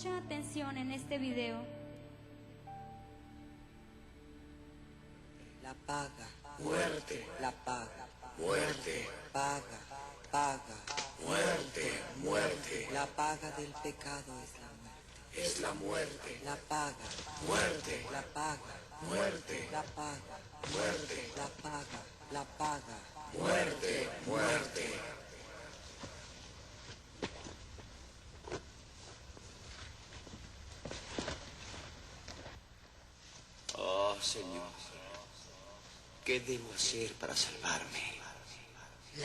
mucha atención en este video. La paga, Muerte, la paga, muerte, paga, paga, muerte, muerte. la paga del pecado es la muerte. Es la muerte, La paga, muerte, la paga, muerte, la paga, muerte, la paga, la paga. muerte, muerte. Oh, Señor, ¿qué debo hacer para salvarme?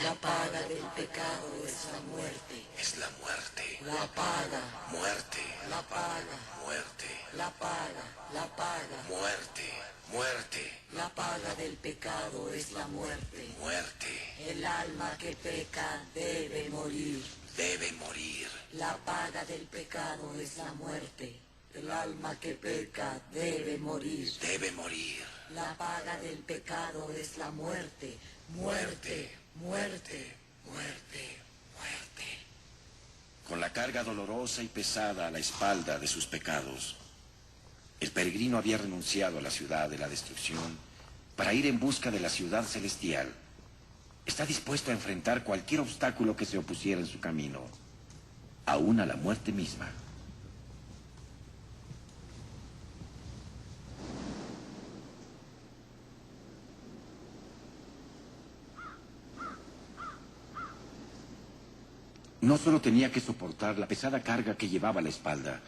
La paga del pecado es la muerte. Es la muerte, La paga, muerte, la paga, muerte, la paga, la paga. muerte, muerte, La paga del pecado es la muerte. muerte. El alma que peca debe morir. Debe morir. La paga del pecado es la muerte. El alma que peca debe morir. Debe morir. La paga del pecado es la muerte. Muerte, muerte, muerte, muerte. Con la carga dolorosa y pesada a la espalda de sus pecados, el peregrino había renunciado a la ciudad de la destrucción para ir en busca de la ciudad celestial. Está dispuesto a enfrentar cualquier obstáculo que se opusiera en su camino, aún a la muerte misma. No solo tenía que soportar la pesada carga que llevaba a la espalda,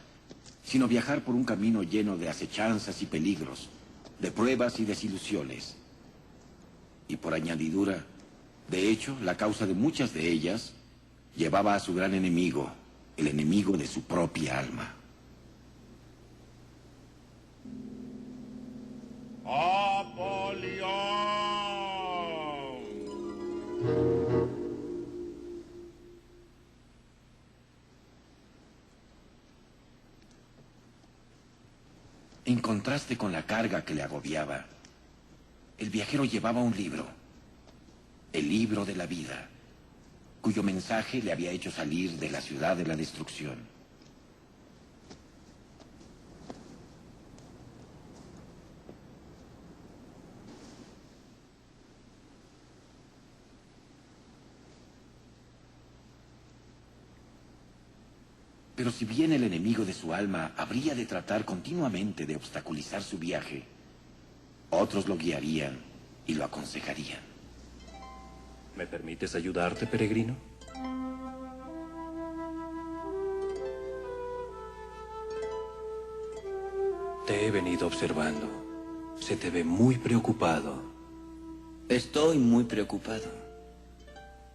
sino viajar por un camino lleno de acechanzas y peligros, de pruebas y desilusiones. Y por añadidura, de hecho, la causa de muchas de ellas llevaba a su gran enemigo, el enemigo de su propia alma. En contraste con la carga que le agobiaba, el viajero llevaba un libro, el libro de la vida, cuyo mensaje le había hecho salir de la ciudad de la destrucción. Pero si bien el enemigo de su alma habría de tratar continuamente de obstaculizar su viaje, otros lo guiarían y lo aconsejarían. ¿Me permites ayudarte, peregrino? Te he venido observando. Se te ve muy preocupado. Estoy muy preocupado.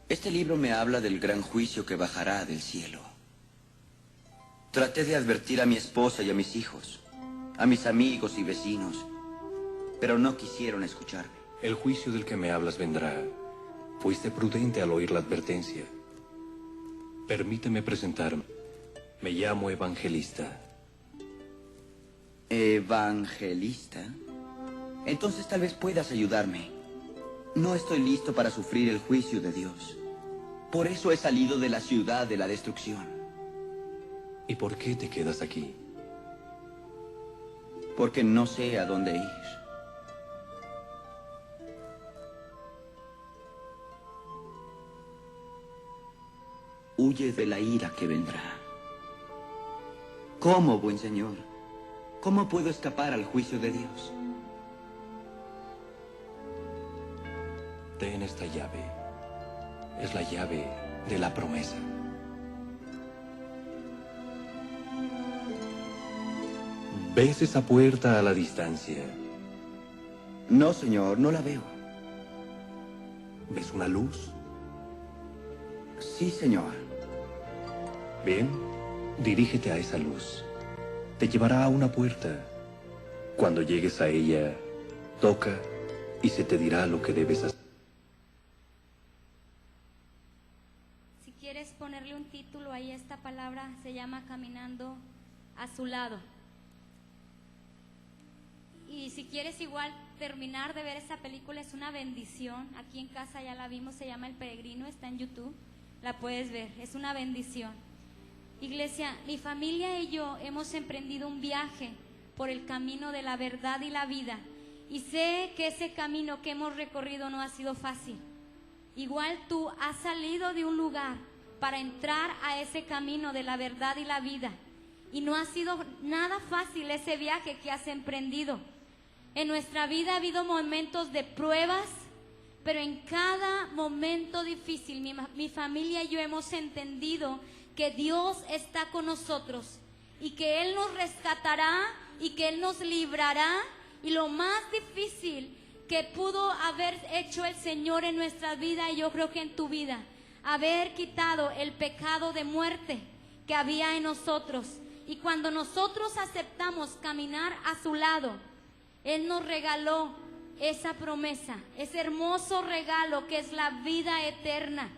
Este libro me habla del gran juicio que bajará del cielo. Traté de advertir a mi esposa y a mis hijos, a mis amigos y vecinos, pero no quisieron escucharme. El juicio del que me hablas vendrá. Fuiste prudente al oír la advertencia. Permíteme presentarme. Me llamo Evangelista. ¿Evangelista? Entonces tal vez puedas ayudarme. No estoy listo para sufrir el juicio de Dios. Por eso he salido de la ciudad de la destrucción. ¿Y por qué te quedas aquí? Porque no sé a dónde ir. Huye de la ira que vendrá. ¿Cómo, buen señor? ¿Cómo puedo escapar al juicio de Dios? Ten esta llave. Es la llave de la promesa. ¿Ves esa puerta a la distancia? No, señor, no la veo. ¿Ves una luz? Sí, señor. Bien, dirígete a esa luz. Te llevará a una puerta. Cuando llegues a ella, toca y se te dirá lo que debes hacer. Si quieres ponerle un título ahí a esta palabra, se llama Caminando a su lado. Y si quieres igual terminar de ver esa película, es una bendición. Aquí en casa ya la vimos, se llama El Peregrino, está en YouTube, la puedes ver, es una bendición. Iglesia, mi familia y yo hemos emprendido un viaje por el camino de la verdad y la vida. Y sé que ese camino que hemos recorrido no ha sido fácil. Igual tú has salido de un lugar para entrar a ese camino de la verdad y la vida. Y no ha sido nada fácil ese viaje que has emprendido. En nuestra vida ha habido momentos de pruebas, pero en cada momento difícil mi familia y yo hemos entendido que Dios está con nosotros y que Él nos rescatará y que Él nos librará. Y lo más difícil que pudo haber hecho el Señor en nuestra vida, y yo creo que en tu vida, haber quitado el pecado de muerte que había en nosotros. Y cuando nosotros aceptamos caminar a su lado, Él nos regaló esa promesa, ese hermoso regalo que es la vida eterna.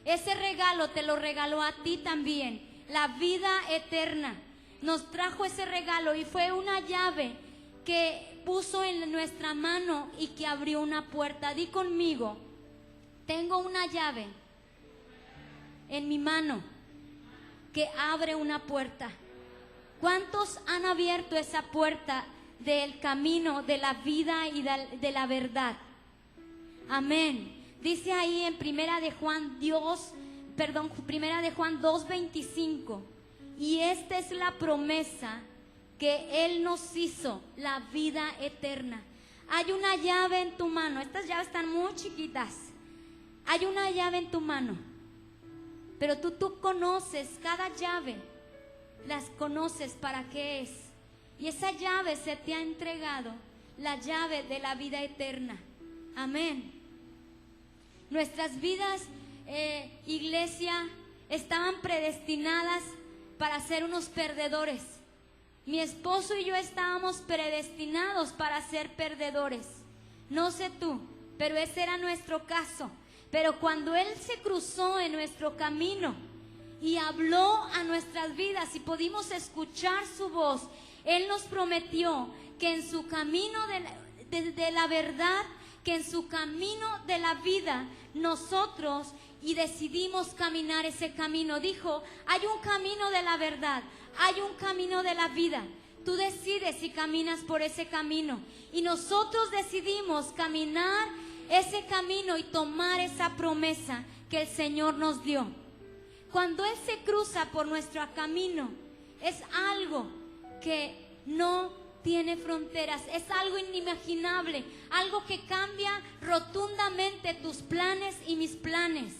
Ese regalo te lo regaló a ti también, la vida eterna. Nos trajo ese regalo y fue una llave que puso en nuestra mano y que abrió una puerta. Di conmigo, tengo una llave en mi mano que abre una puerta. ¿Cuántos han abierto esa puerta del camino de la vida y de la verdad? Amén. Dice ahí en Primera de Juan 2:25, y esta es la promesa que Él nos hizo, la vida eterna. Hay una llave en tu mano. Estas llaves están muy chiquitas. Hay una llave en tu mano, pero tú conoces cada llave, las conoces para qué es. Y esa llave se te ha entregado, la llave de la vida eterna. Amén. Nuestras vidas, iglesia, estaban predestinadas para ser unos perdedores. Mi esposo y yo estábamos predestinados para ser perdedores. No sé tú, pero ese era nuestro caso. Pero cuando Él se cruzó en nuestro camino y habló a nuestras vidas y pudimos escuchar su voz, Él nos prometió que en su camino de la verdad, que en su camino de la vida, nosotros y decidimos caminar ese camino. Dijo, hay un camino de la verdad, hay un camino de la vida. Tú decides si caminas por ese camino. Y nosotros decidimos caminar ese camino y tomar esa promesa que el Señor nos dio. Cuando Él se cruza por nuestro camino, es algo que no tiene fronteras, es algo inimaginable, algo que cambia rotundamente tus planes y mis planes.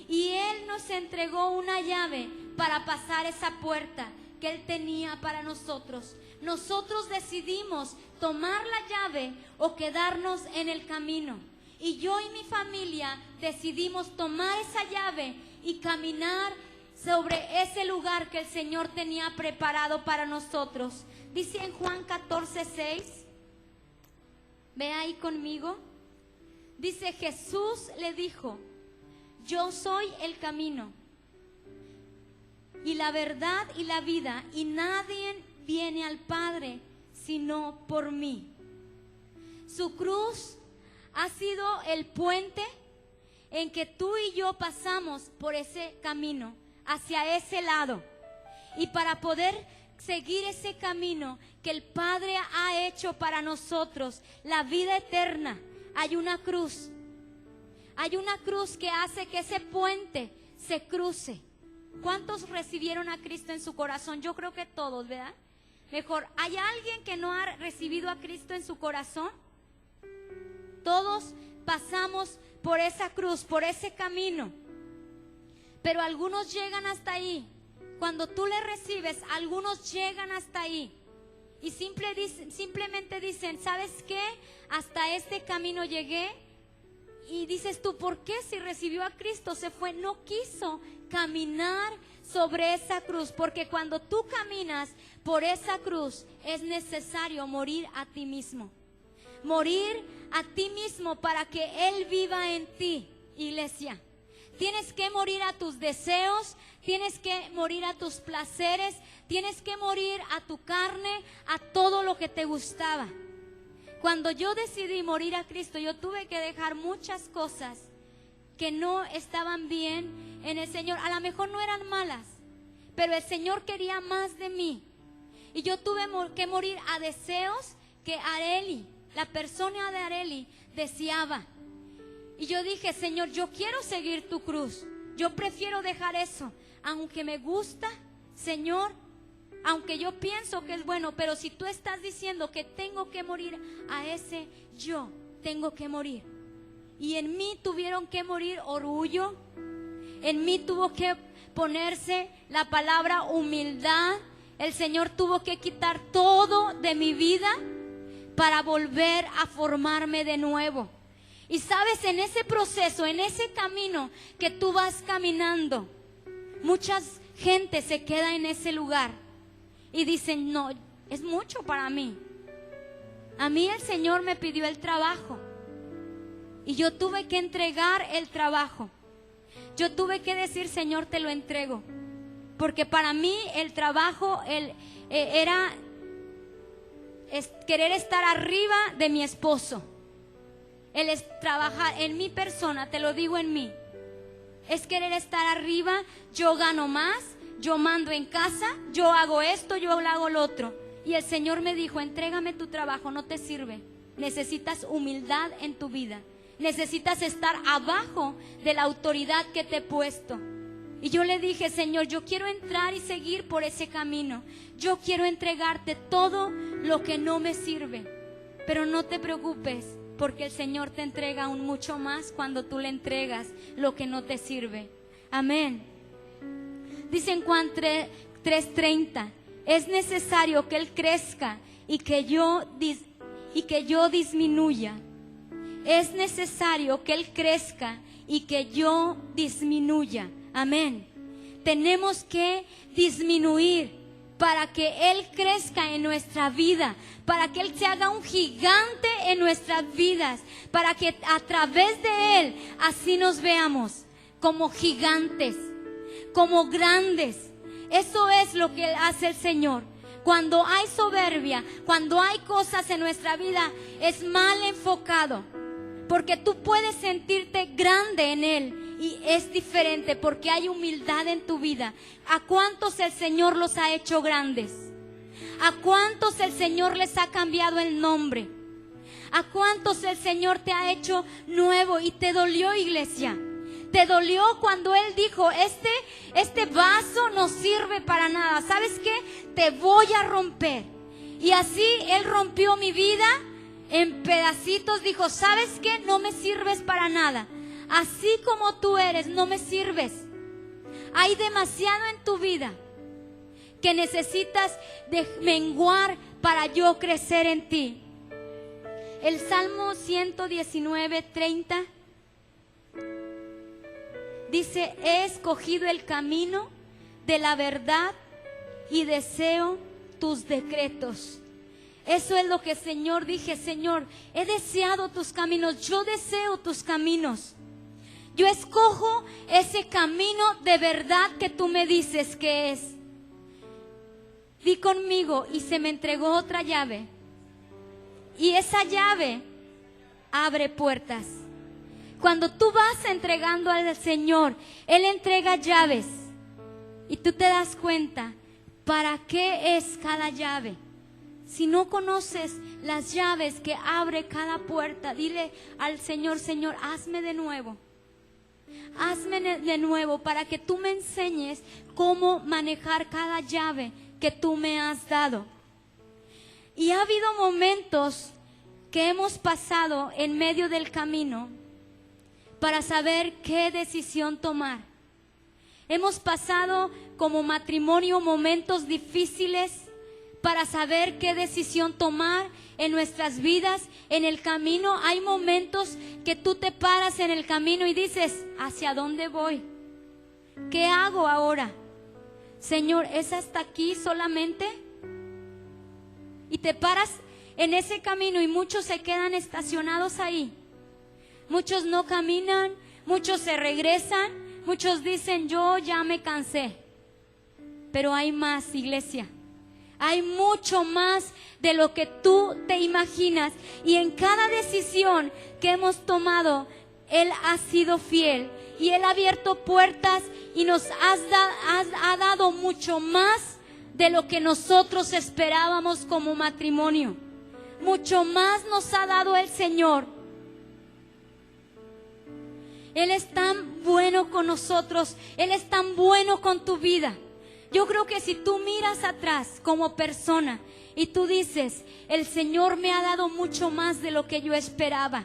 Y Él nos entregó una llave para pasar esa puerta que Él tenía para nosotros. Nosotros decidimos tomar la llave o quedarnos en el camino. Y yo y mi familia decidimos tomar esa llave y caminar sobre ese lugar que el Señor tenía preparado para nosotros. Dice en Juan 14:6, ve ahí conmigo. Dice, Jesús le dijo, yo soy el camino y la verdad y la vida, y nadie viene al Padre sino por mí. Su cruz ha sido el puente en que tú y yo pasamos por ese camino, hacia ese lado. Y para poder seguir ese camino que el Padre ha hecho para nosotros, la vida eterna, hay una cruz. Hay una cruz que hace que ese puente se cruce. ¿Cuántos recibieron a Cristo en su corazón? Yo creo que todos, ¿verdad? Mejor, ¿hay alguien que no ha recibido a Cristo en su corazón? Todos pasamos por esa cruz, por ese camino. Pero algunos llegan hasta ahí. Cuando tú le recibes, algunos llegan hasta ahí. Y simplemente dicen, ¿sabes qué? Hasta este camino llegué. Y dices tú, ¿por qué? Si recibió a Cristo, se fue, no quiso caminar sobre esa cruz. Porque cuando tú caminas por esa cruz, es necesario morir a ti mismo. Morir a ti mismo para que Él viva en ti, iglesia. Tienes que morir a tus deseos, tienes que morir a tus placeres, tienes que morir a tu carne, a todo lo que te gustaba. Cuando yo decidí morir a Cristo, yo tuve que dejar muchas cosas que no estaban bien en el Señor. A lo mejor no eran malas, pero el Señor quería más de mí. Y yo tuve que morir a deseos que Areli, la persona de Areli, deseaba. Y yo dije, Señor, yo quiero seguir tu cruz. Yo prefiero dejar eso, aunque me gusta, Señor, aunque yo pienso que es bueno, pero si tú estás diciendo que tengo que morir a ese, yo tengo que morir. Y en mí tuvieron que morir orgullo, en mí tuvo que ponerse la palabra humildad. El Señor tuvo que quitar todo de mi vida para volver a formarme de nuevo. Y sabes, en ese proceso, en ese camino que tú vas caminando, mucha gente se queda en ese lugar y dicen, no, es mucho para mí. A mí el Señor me pidió el trabajo y yo tuve que entregar el trabajo. Yo tuve que decir, Señor, te lo entrego. Porque para mí el trabajo era querer estar arriba de mi esposo. El trabajar en mi persona, te lo digo en mí, es querer estar arriba. Yo gano más, yo mando en casa, yo hago esto, yo hago lo otro. Y el Señor me dijo, entrégame tu trabajo, no te sirve. Necesitas humildad en tu vida. Necesitas estar abajo de la autoridad que te he puesto. Y yo le dije, Señor, yo quiero entrar y seguir por ese camino. Yo quiero entregarte todo lo que no me sirve. Pero no te preocupes, porque el Señor te entrega aún mucho más cuando tú le entregas lo que no te sirve. Amén. Dice en Juan 3:30, es necesario que Él crezca y que yo disminuya. Es necesario que Él crezca y que yo disminuya. Amén. Tenemos que disminuir para que Él crezca en nuestra vida, para que Él se haga un gigante en nuestras vidas, para que a través de Él así nos veamos como gigantes, como grandes. Eso es lo que hace el Señor. Cuando hay soberbia, cuando hay cosas en nuestra vida, es mal enfocado, porque tú puedes sentirte grande en Él. Y es diferente porque hay humildad en tu vida. ¿A cuántos el Señor los ha hecho grandes? ¿A cuántos el Señor les ha cambiado el nombre? ¿A cuántos el Señor te ha hecho nuevo? Y te dolió, iglesia. Te dolió cuando Él dijo, este vaso no sirve para nada. ¿Sabes qué? Te voy a romper. Y así Él rompió mi vida en pedacitos. Dijo, ¿sabes qué? No me sirves para nada. Así como tú eres, no me sirves. Hay demasiado en tu vida que necesitas de menguar para yo crecer en ti. El Salmo 119:30 dice, he escogido el camino de la verdad y deseo tus decretos. Eso es lo que, Señor, dije, Señor, he deseado tus caminos, yo deseo tus caminos. Yo escojo ese camino de verdad que tú me dices que es. Di conmigo, y se me entregó otra llave. Y esa llave abre puertas. Cuando tú vas entregando al Señor, Él entrega llaves. Y tú te das cuenta, ¿para qué es cada llave? Si no conoces las llaves que abre cada puerta, dile al Señor, Señor, hazme de nuevo. Hazme de nuevo para que tú me enseñes cómo manejar cada llave que tú me has dado. Y ha habido momentos que hemos pasado en medio del camino para saber qué decisión tomar. Hemos pasado como matrimonio momentos difíciles para saber qué decisión tomar en nuestras vidas. En el camino hay momentos que tú te paras en el camino y dices, ¿hacia dónde voy? ¿Qué hago ahora? Señor, ¿es hasta aquí solamente? Y te paras en ese camino y muchos se quedan estacionados ahí. Muchos no caminan, muchos se regresan, muchos dicen, yo ya me cansé. Pero hay más, iglesia. Hay mucho más de lo que tú te imaginas. Y en cada decisión que hemos tomado, Él ha sido fiel y Él ha abierto puertas y nos ha dado mucho más de lo que nosotros esperábamos como matrimonio. Mucho más nos ha dado el Señor. Él es tan bueno con nosotros, Él es tan bueno con tu vida. Yo creo que si tú miras atrás como persona y tú dices, el Señor me ha dado mucho más de lo que yo esperaba,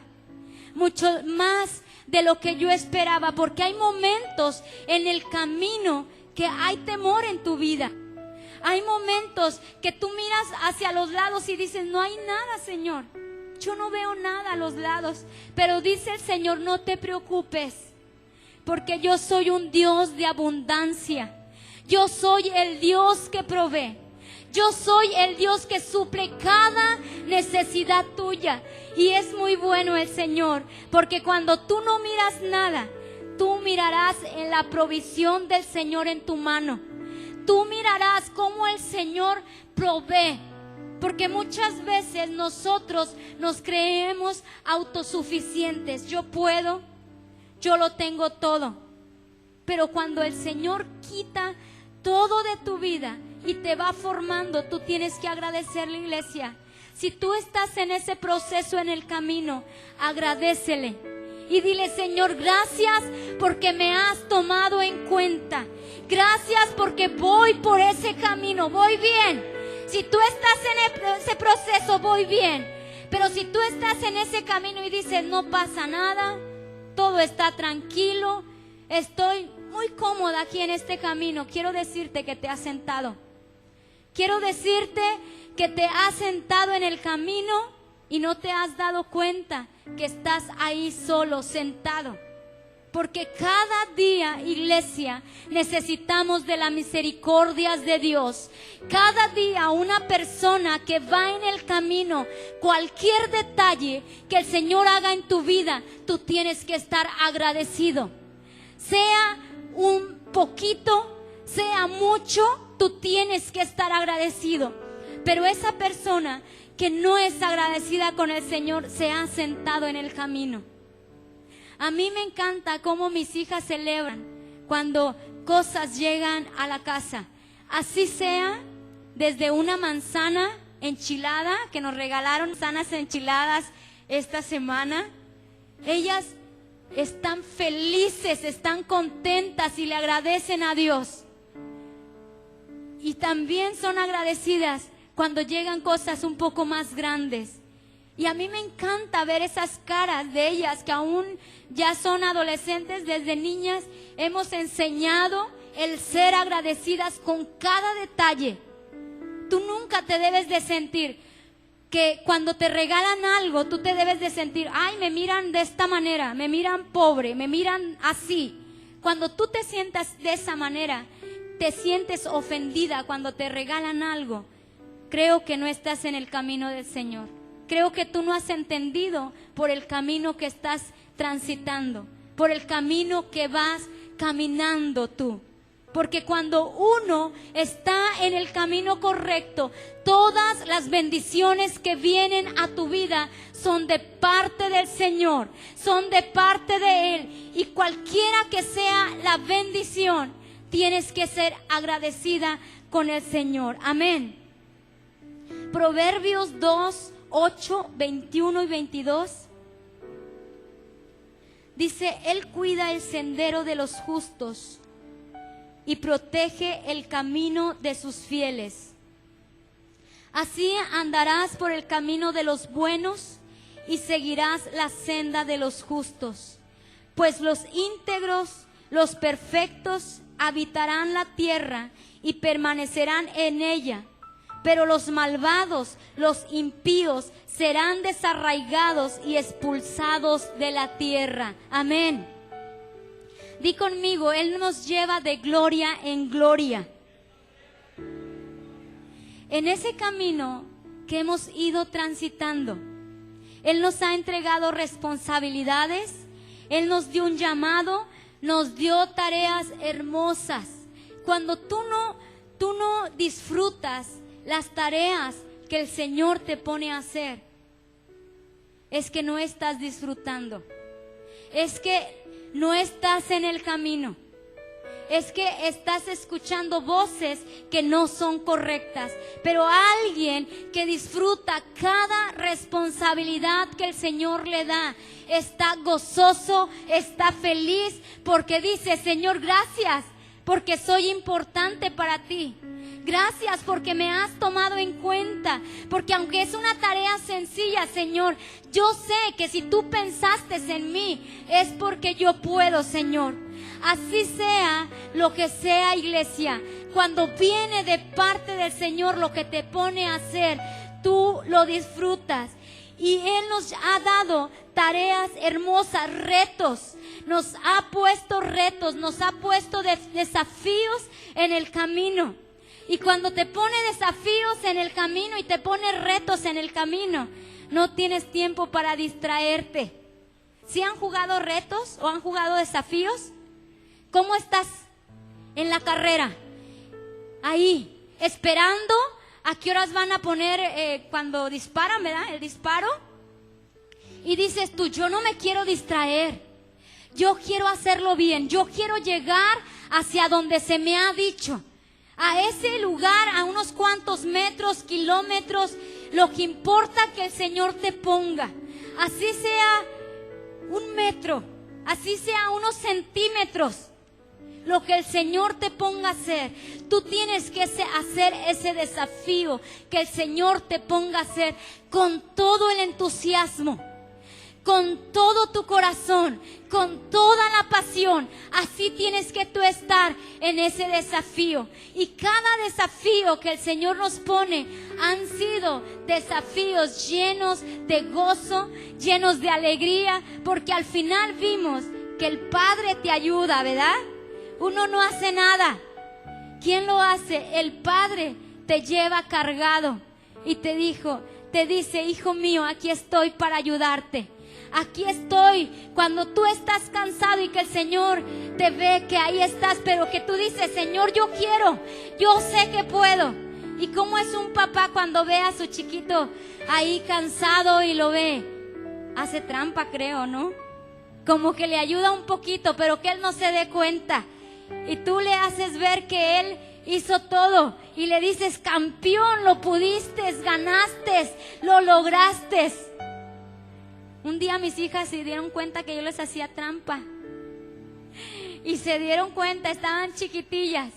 mucho más de lo que yo esperaba, porque hay momentos en el camino que hay temor en tu vida. Hay momentos que tú miras hacia los lados y dices, no hay nada, Señor. Yo no veo nada a los lados. Pero dice el Señor, no te preocupes, porque yo soy un Dios de abundancia. Yo soy el Dios que provee. Yo soy el Dios que suple cada necesidad tuya. Y es muy bueno el Señor, porque cuando tú no miras nada, tú mirarás en la provisión del Señor en tu mano. Tú mirarás cómo el Señor provee. Porque muchas veces nosotros nos creemos autosuficientes. Yo puedo, yo lo tengo todo. Pero cuando el Señor quita todo de tu vida y te va formando, tú tienes que agradecerle, iglesia. Si tú estás en ese proceso en el camino, agradécele y dile, Señor, gracias porque me has tomado en cuenta. Gracias porque voy por ese camino, voy bien. Si tú estás en ese proceso, voy bien. Pero si tú estás en ese camino y dices, no pasa nada, todo está tranquilo, estoy muy cómoda aquí en este camino, quiero decirte que te has sentado. Quiero decirte que te has sentado en el camino y no te has dado cuenta que estás ahí solo, sentado. Porque cada día, iglesia, necesitamos de las misericordias de Dios. Cada día una persona que va en el camino, cualquier detalle que el Señor haga en tu vida, tú tienes que estar agradecido. Sea un poquito, sea mucho, tú tienes que estar agradecido. Pero esa persona que no es agradecida con el Señor se ha sentado en el camino. A mí me encanta cómo mis hijas celebran cuando cosas llegan a la casa. Así sea desde una manzana enchilada, que nos regalaron manzanas enchiladas esta semana. Ellas están felices, están contentas y le agradecen a Dios. Y también son agradecidas cuando llegan cosas un poco más grandes. Y a mí me encanta ver esas caras de ellas que aún ya son adolescentes. Desde niñas hemos enseñado el ser agradecidas con cada detalle. Tú nunca te debes de sentir que cuando te regalan algo, tú te debes de sentir, ay, me miran de esta manera, me miran pobre, me miran así. Cuando tú te sientas de esa manera, te sientes ofendida cuando te regalan algo, creo que no estás en el camino del Señor. Creo que tú no has entendido por el camino que estás transitando, por el camino que vas caminando tú. Porque cuando uno está en el camino correcto, todas las bendiciones que vienen a tu vida son de parte del Señor, son de parte de Él. Y cualquiera que sea la bendición, tienes que ser agradecida con el Señor. Amén. Proverbios 2, 8, 21 y 22. Dice, Él cuida el sendero de los justos y protege el camino de sus fieles. Así andarás por el camino de los buenos y seguirás la senda de los justos. Pues los íntegros, los perfectos, habitarán la tierra y permanecerán en ella. Pero los malvados, los impíos, serán desarraigados y expulsados de la tierra. Amén. Di conmigo, Él nos lleva de gloria en gloria. En ese camino que hemos ido transitando, Él nos ha entregado responsabilidades, Él nos dio un llamado, nos dio tareas hermosas. Cuando tú no disfrutas las tareas que el Señor te pone a hacer, es que no estás disfrutando. Es que no estás en el camino. Es que estás escuchando voces que no son correctas. Pero alguien que disfruta cada responsabilidad que el Señor le da, está gozoso, está feliz, porque dice: Señor, gracias, porque soy importante para ti. Gracias porque me has tomado en cuenta, porque aunque es una tarea sencilla, Señor, yo sé que si tú pensaste en mí, es porque yo puedo, Señor. Así sea lo que sea, iglesia, cuando viene de parte del Señor lo que te pone a hacer, tú lo disfrutas. Y Él nos ha dado tareas hermosas, retos. Nos ha puesto retos, nos ha puesto desafíos en el camino. Y cuando te pone desafíos en el camino y te pone retos en el camino, no tienes tiempo para distraerte. ¿Sí han jugado retos o han jugado desafíos? ¿Cómo estás en la carrera? Ahí, esperando a qué horas van a poner cuando disparan, ¿verdad? El disparo. Y dices tú: yo no me quiero distraer. Yo quiero hacerlo bien. Yo quiero llegar hacia donde se me ha dicho. A ese lugar, a unos cuantos metros, kilómetros, lo que importa que el Señor te ponga. Así sea 1 metro, así sea unos centímetros. Lo que el Señor te ponga a hacer, tú tienes que hacer ese desafío que el Señor te ponga a hacer con todo el entusiasmo, con todo tu corazón, con toda la pasión. Así tienes que tú estar en ese desafío. Y cada desafío que el Señor nos pone han sido desafíos llenos de gozo, llenos de alegría, porque al final vimos que el Padre te ayuda, ¿verdad? Uno no hace nada. ¿Quién lo hace? El Padre te lleva cargado y te dice: hijo mío, aquí estoy para ayudarte. Aquí estoy cuando tú estás cansado y que el Señor te ve que ahí estás, pero que tú dices: Señor, yo quiero, yo sé que puedo. ¿Y cómo es un papá cuando ve a su chiquito ahí cansado y lo ve? Hace trampa, creo, ¿no? Como que le ayuda un poquito, pero que él no se dé cuenta. Y tú le haces ver que él hizo todo y le dices: campeón, lo pudiste, ganaste, lo lograste. Un día mis hijas se dieron cuenta que yo les hacía trampa. Y se dieron cuenta, estaban chiquitillas.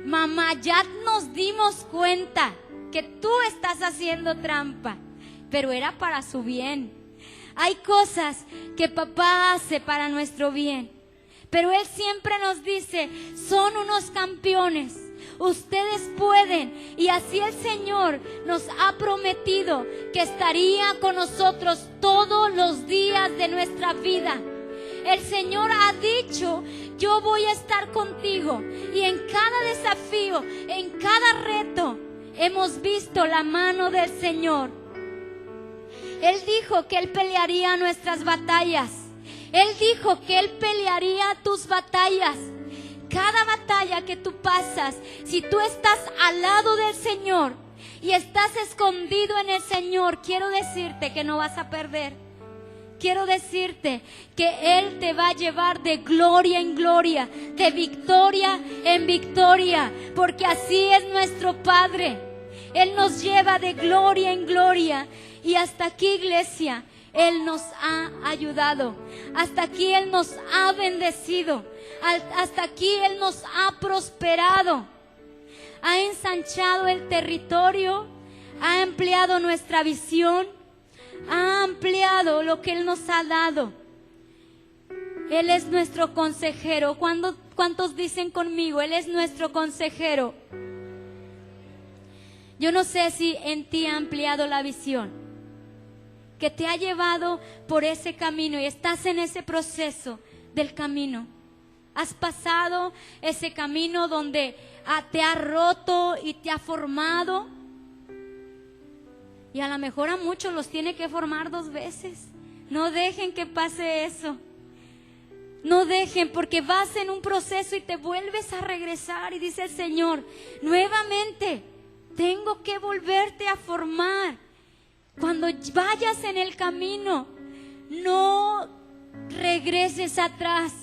Mamá, ya nos dimos cuenta que tú estás haciendo trampa, pero era para su bien. Hay cosas que papá hace para nuestro bien, pero Él siempre nos dice: son unos campeones, ustedes pueden. Y así el Señor nos ha prometido que estaría con nosotros todos los días de nuestra vida. El Señor ha dicho: yo voy a estar contigo. Y en cada desafío, en cada reto, hemos visto la mano del Señor. Él dijo que Él pelearía nuestras batallas. Él dijo que Él pelearía tus batallas. Cada batalla que tú pasas, si tú estás al lado del Señor y estás escondido en el Señor, quiero decirte que no vas a perder. Quiero decirte que Él te va a llevar de gloria en gloria, de victoria en victoria, porque así es nuestro Padre. Él nos lleva de gloria en gloria. Y hasta aquí, iglesia, Él nos ha ayudado. Hasta aquí Él nos ha bendecido. Hasta aquí Él nos ha prosperado. Ha ensanchado el territorio. Ha ampliado nuestra visión. Ha ampliado lo que Él nos ha dado. Él es nuestro consejero. ¿Cuántos dicen conmigo? Él es nuestro consejero. Yo no sé si en ti ha ampliado la visión, que te ha llevado por ese camino y estás en ese proceso del camino. Has pasado ese camino donde te ha roto y te ha formado. Y a lo mejor a muchos los tiene que formar 2 veces. No dejen que pase eso. No dejen, porque vas en un proceso y te vuelves a regresar y dice el Señor: nuevamente tengo que volverte a formar. Cuando vayas en el camino, no regreses atrás,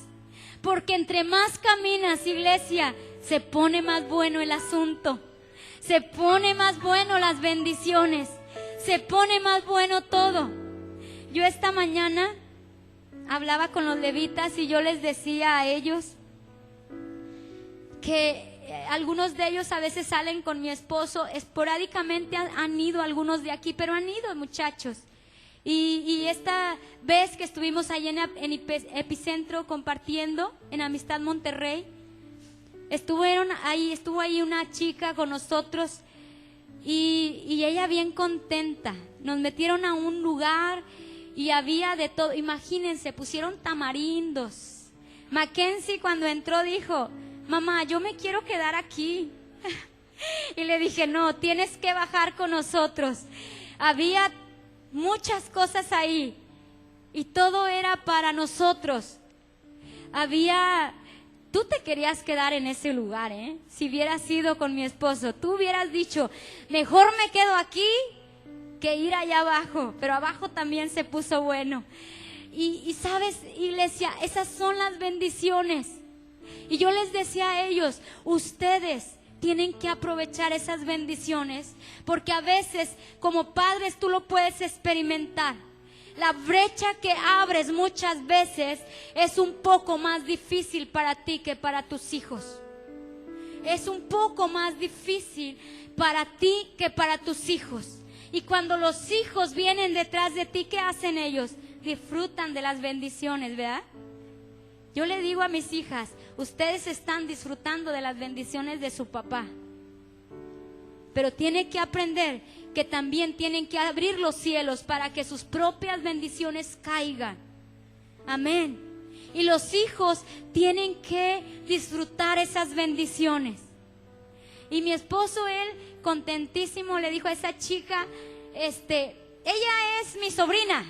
porque entre más caminas, iglesia, se pone más bueno el asunto, se pone más bueno las bendiciones, se pone más bueno todo. Yo esta mañana hablaba con los levitas y yo les decía a ellos que algunos de ellos a veces salen con mi esposo, esporádicamente han ido algunos de aquí, pero han ido muchachos. Y esta vez que estuvimos ahí en Epicentro compartiendo en Amistad Monterrey, estuvo ahí una chica con nosotros y ella bien contenta. Nos metieron a un lugar y había de todo. Imagínense, pusieron tamarindos. Mackenzie cuando entró dijo: mamá, yo me quiero quedar aquí. Y le dije: no, tienes que bajar con nosotros. Había muchas cosas ahí y todo era para nosotros. Tú te querías quedar en ese lugar, ¿eh? Si hubieras ido con mi esposo, tú hubieras dicho: mejor me quedo aquí que ir allá abajo. Pero abajo también se puso bueno. Y sabes, iglesia, esas son las bendiciones. Y yo les decía a ellos: ustedes tienen que aprovechar esas bendiciones, porque a veces como padres tú lo puedes experimentar. La brecha que abres muchas veces es un poco más difícil para ti que para tus hijos. Es un poco más difícil para ti que para tus hijos. Y cuando los hijos vienen detrás de ti, ¿qué hacen ellos? Disfrutan de las bendiciones, ¿verdad? Yo le digo a mis hijas: ustedes están disfrutando de las bendiciones de su papá, pero tienen que aprender que también tienen que abrir los cielos para que sus propias bendiciones caigan. Amén. Y los hijos tienen que disfrutar esas bendiciones. Y mi esposo, él contentísimo, le dijo a esa chica: ella es mi sobrina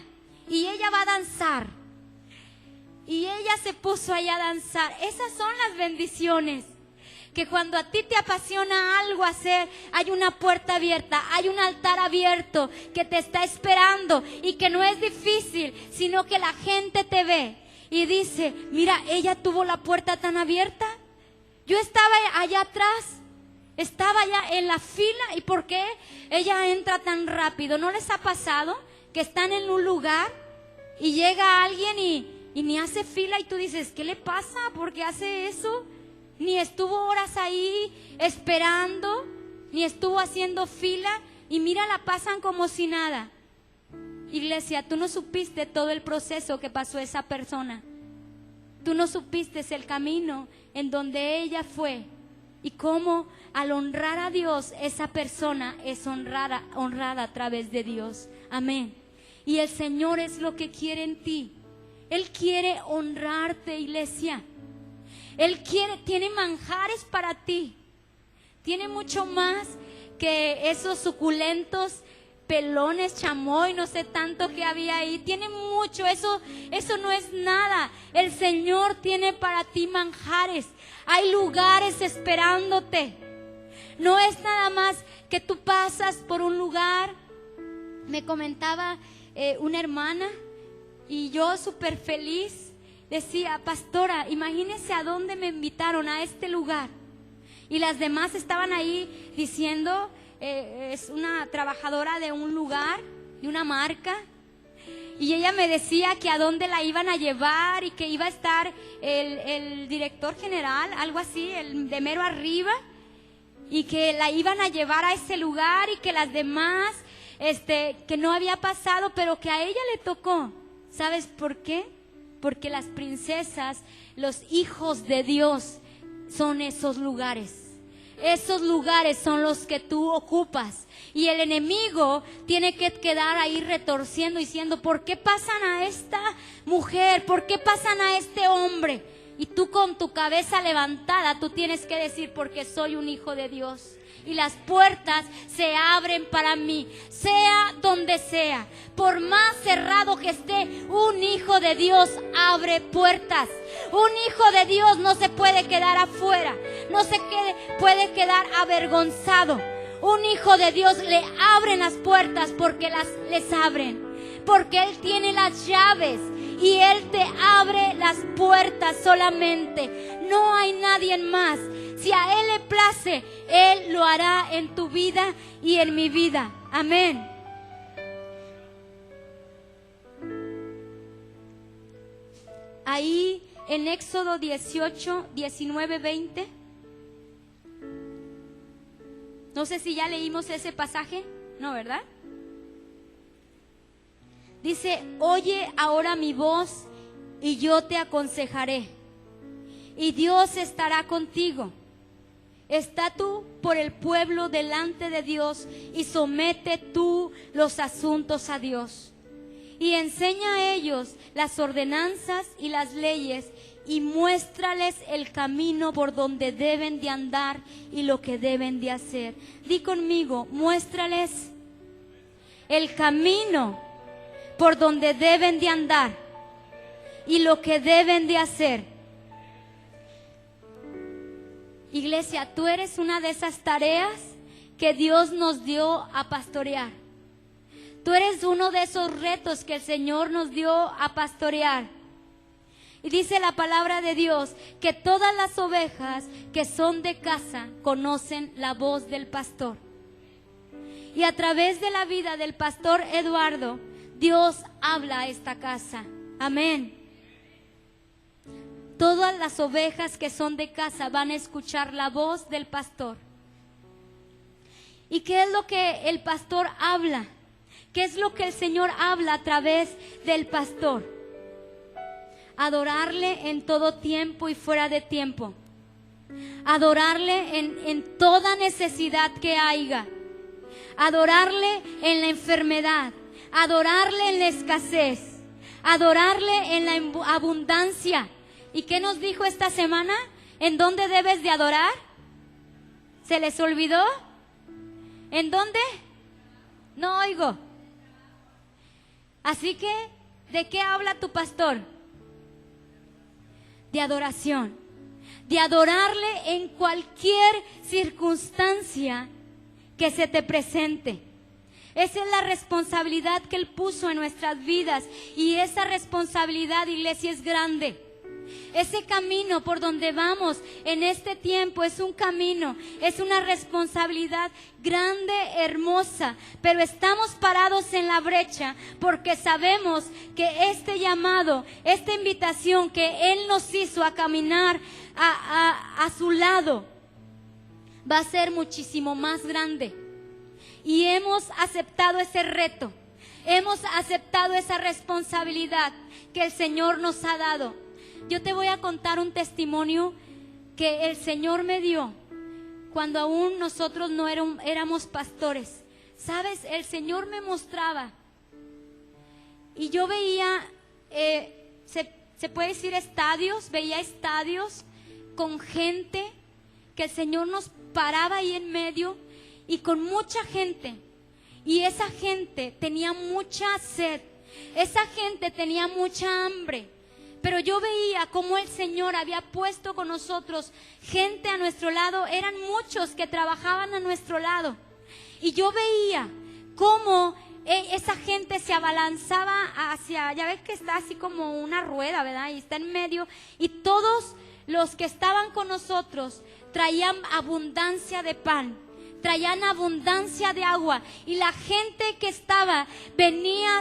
y ella va a danzar. Y ella se puso allá a danzar. Esas son las bendiciones. Que cuando a ti te apasiona algo hacer, hay una puerta abierta, hay un altar abierto que te está esperando y que no es difícil, sino que la gente te ve y dice: mira, ella tuvo la puerta tan abierta. Yo estaba allá atrás, estaba allá en la fila, ¿y por qué ella entra tan rápido? ¿No les ha pasado que están en un lugar y llega alguien y ni hace fila y tú dices: ¿qué le pasa? ¿Por qué hace eso? Ni estuvo horas ahí esperando, ni estuvo haciendo fila, y mira, la pasan como si nada. Iglesia, tú no supiste todo el proceso que pasó esa persona. Tú no supiste el camino en donde ella fue y cómo al honrar a Dios esa persona es honrada a través de Dios. Amén. Y el Señor es lo que quiere en ti. Él quiere honrarte, iglesia. Él tiene manjares para ti. Tiene mucho más que esos suculentos pelones, chamoy, no sé tanto que había ahí. Tiene mucho, eso no es nada. El Señor tiene para ti manjares. Hay lugares esperándote. No es nada más que tú pasas por un lugar. Me comentaba una hermana y yo súper feliz. Decía: pastora, imagínese a dónde me invitaron, a este lugar. Y las demás estaban ahí diciendo, es una trabajadora de un lugar, de una marca. Y ella me decía que a dónde la iban a llevar y que iba a estar el director general, algo así, el de mero arriba. Y que la iban a llevar a ese lugar y que las demás, que no había pasado, pero que a ella le tocó. ¿Sabes por qué? Porque las princesas, los hijos de Dios, son esos lugares. Esos lugares son los que tú ocupas. Y el enemigo tiene que quedar ahí retorciendo, diciendo: ¿por qué pasan a esta mujer? ¿Por qué pasan a este hombre? Y tú con tu cabeza levantada, tú tienes que decir: porque soy un hijo de Dios. Y las puertas se abren para mí, sea donde sea. Por más cerrado que esté, un hijo de Dios abre puertas. Un hijo de Dios no se puede quedar afuera, no se puede quedar avergonzado. Un hijo de Dios le abren las puertas porque les abren, porque Él tiene las llaves y Él te abre las puertas solamente. No hay nadie más. Si a Él le place, Él lo hará en tu vida y en mi vida. Amén. Ahí en Éxodo 18, 19, 20. No sé si ya leímos ese pasaje. No, ¿verdad? Dice: oye ahora mi voz y yo te aconsejaré, y Dios estará contigo. Está tú por el pueblo delante de Dios y somete tú los asuntos a Dios. Y enseña a ellos las ordenanzas y las leyes y muéstrales el camino por donde deben de andar y lo que deben de hacer. Di conmigo: muéstrales el camino por donde deben de andar y lo que deben de hacer. Iglesia, tú eres una de esas tareas que Dios nos dio a pastorear. Tú eres uno de esos retos que el Señor nos dio a pastorear. Y dice la palabra de Dios que todas las ovejas que son de casa conocen la voz del pastor. Y a través de la vida del pastor Eduardo, Dios habla a esta casa. Amén. Todas las ovejas que son de casa van a escuchar la voz del pastor. ¿Y qué es lo que el pastor habla? ¿Qué es lo que el Señor habla a través del pastor? Adorarle en todo tiempo y fuera de tiempo. Adorarle en toda necesidad que haya. Adorarle en la enfermedad. Adorarle en la escasez. Adorarle en la abundancia. ¿Y qué nos dijo esta semana? ¿En dónde debes de adorar? ¿Se les olvidó? ¿En dónde? No oigo. Así que, ¿de qué habla tu pastor? De adoración. De adorarle en cualquier circunstancia que se te presente. Esa es la responsabilidad que Él puso en nuestras vidas. Y esa responsabilidad, iglesia, es grande. Ese camino por donde vamos en este tiempo es un camino, es una responsabilidad grande, hermosa, pero estamos parados en la brecha porque sabemos que este llamado, esta invitación que Él nos hizo a caminar a su lado va a ser muchísimo más grande. Y hemos aceptado ese reto, hemos aceptado esa responsabilidad que el Señor nos ha dado. Yo te voy a contar un testimonio que el Señor me dio cuando aún nosotros no éramos pastores. ¿Sabes? El Señor me mostraba y yo veía, se puede decir estadios, veía estadios con gente que el Señor nos paraba ahí en medio y con mucha gente. Y esa gente tenía mucha sed, esa gente tenía mucha hambre. Pero yo veía cómo el Señor había puesto con nosotros gente a nuestro lado. Eran muchos que trabajaban a nuestro lado. Y yo veía cómo esa gente se abalanzaba hacia, ya ves que está así como una rueda, ¿verdad? Y está en medio. Y todos los que estaban con nosotros traían abundancia de pan, traían abundancia de agua. Y la gente que estaba venía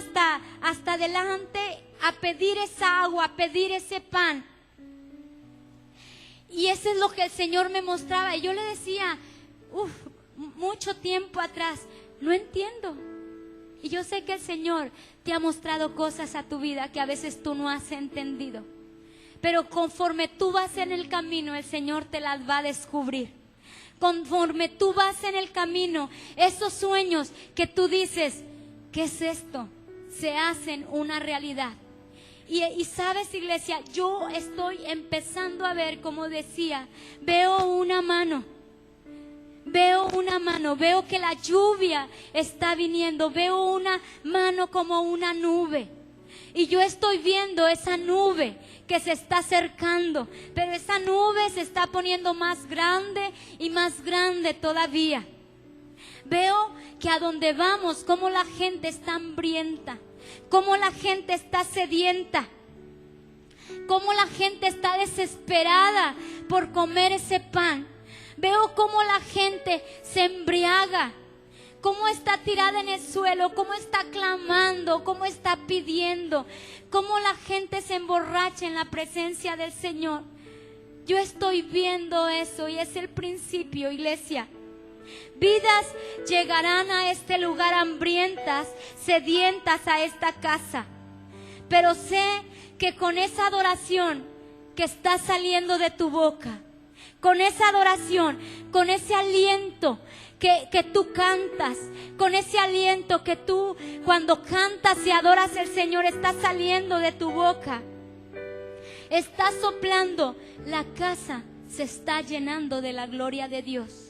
hasta adelante a pedir esa agua, a pedir ese pan. Y eso es lo que el Señor me mostraba. Y yo le decía, mucho tiempo atrás, no entiendo. Y yo sé que el Señor te ha mostrado cosas a tu vida que a veces tú no has entendido. Pero conforme tú vas en el camino, el Señor te las va a descubrir. Conforme tú vas en el camino, esos sueños que tú dices, ¿qué es esto? Se hacen una realidad. Y sabes, iglesia, yo estoy empezando a ver, como decía, veo una mano, veo que la lluvia está viniendo, veo una mano como una nube. Y yo estoy viendo esa nube que se está acercando, pero esa nube se está poniendo más grande y más grande todavía. Veo que a donde vamos, como la gente está hambrienta, como la gente está sedienta. cómo la gente está desesperada por comer ese pan. Veo cómo la gente se embriaga, cómo está tirada en el suelo, cómo está clamando, cómo está pidiendo, cómo la gente se emborracha en la presencia del Señor. Yo estoy viendo eso y es el principio, iglesia. Vidas llegarán a este lugar hambrientas, sedientas a esta casa. Pero sé que con esa adoración que está saliendo de tu boca, con esa adoración, con ese aliento que tú cantas, con ese aliento que tú cuando cantas y adoras al Señor está saliendo de tu boca, está soplando, la casa se está llenando de la gloria de Dios.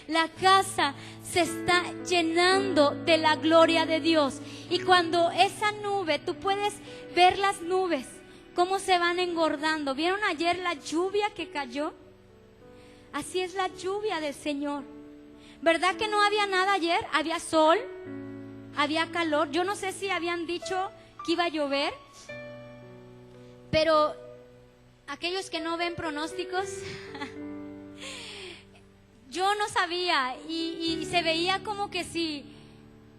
La casa se está llenando de la gloria de Dios. Y cuando esa nube, tú puedes ver las nubes, cómo se van engordando. ¿Vieron ayer la lluvia que cayó? Así es la lluvia del Señor. ¿Verdad que no había nada ayer? Había sol, había calor. Yo no sé si habían dicho que iba a llover, pero aquellos que no ven pronósticos, yo no sabía y se veía como que sí.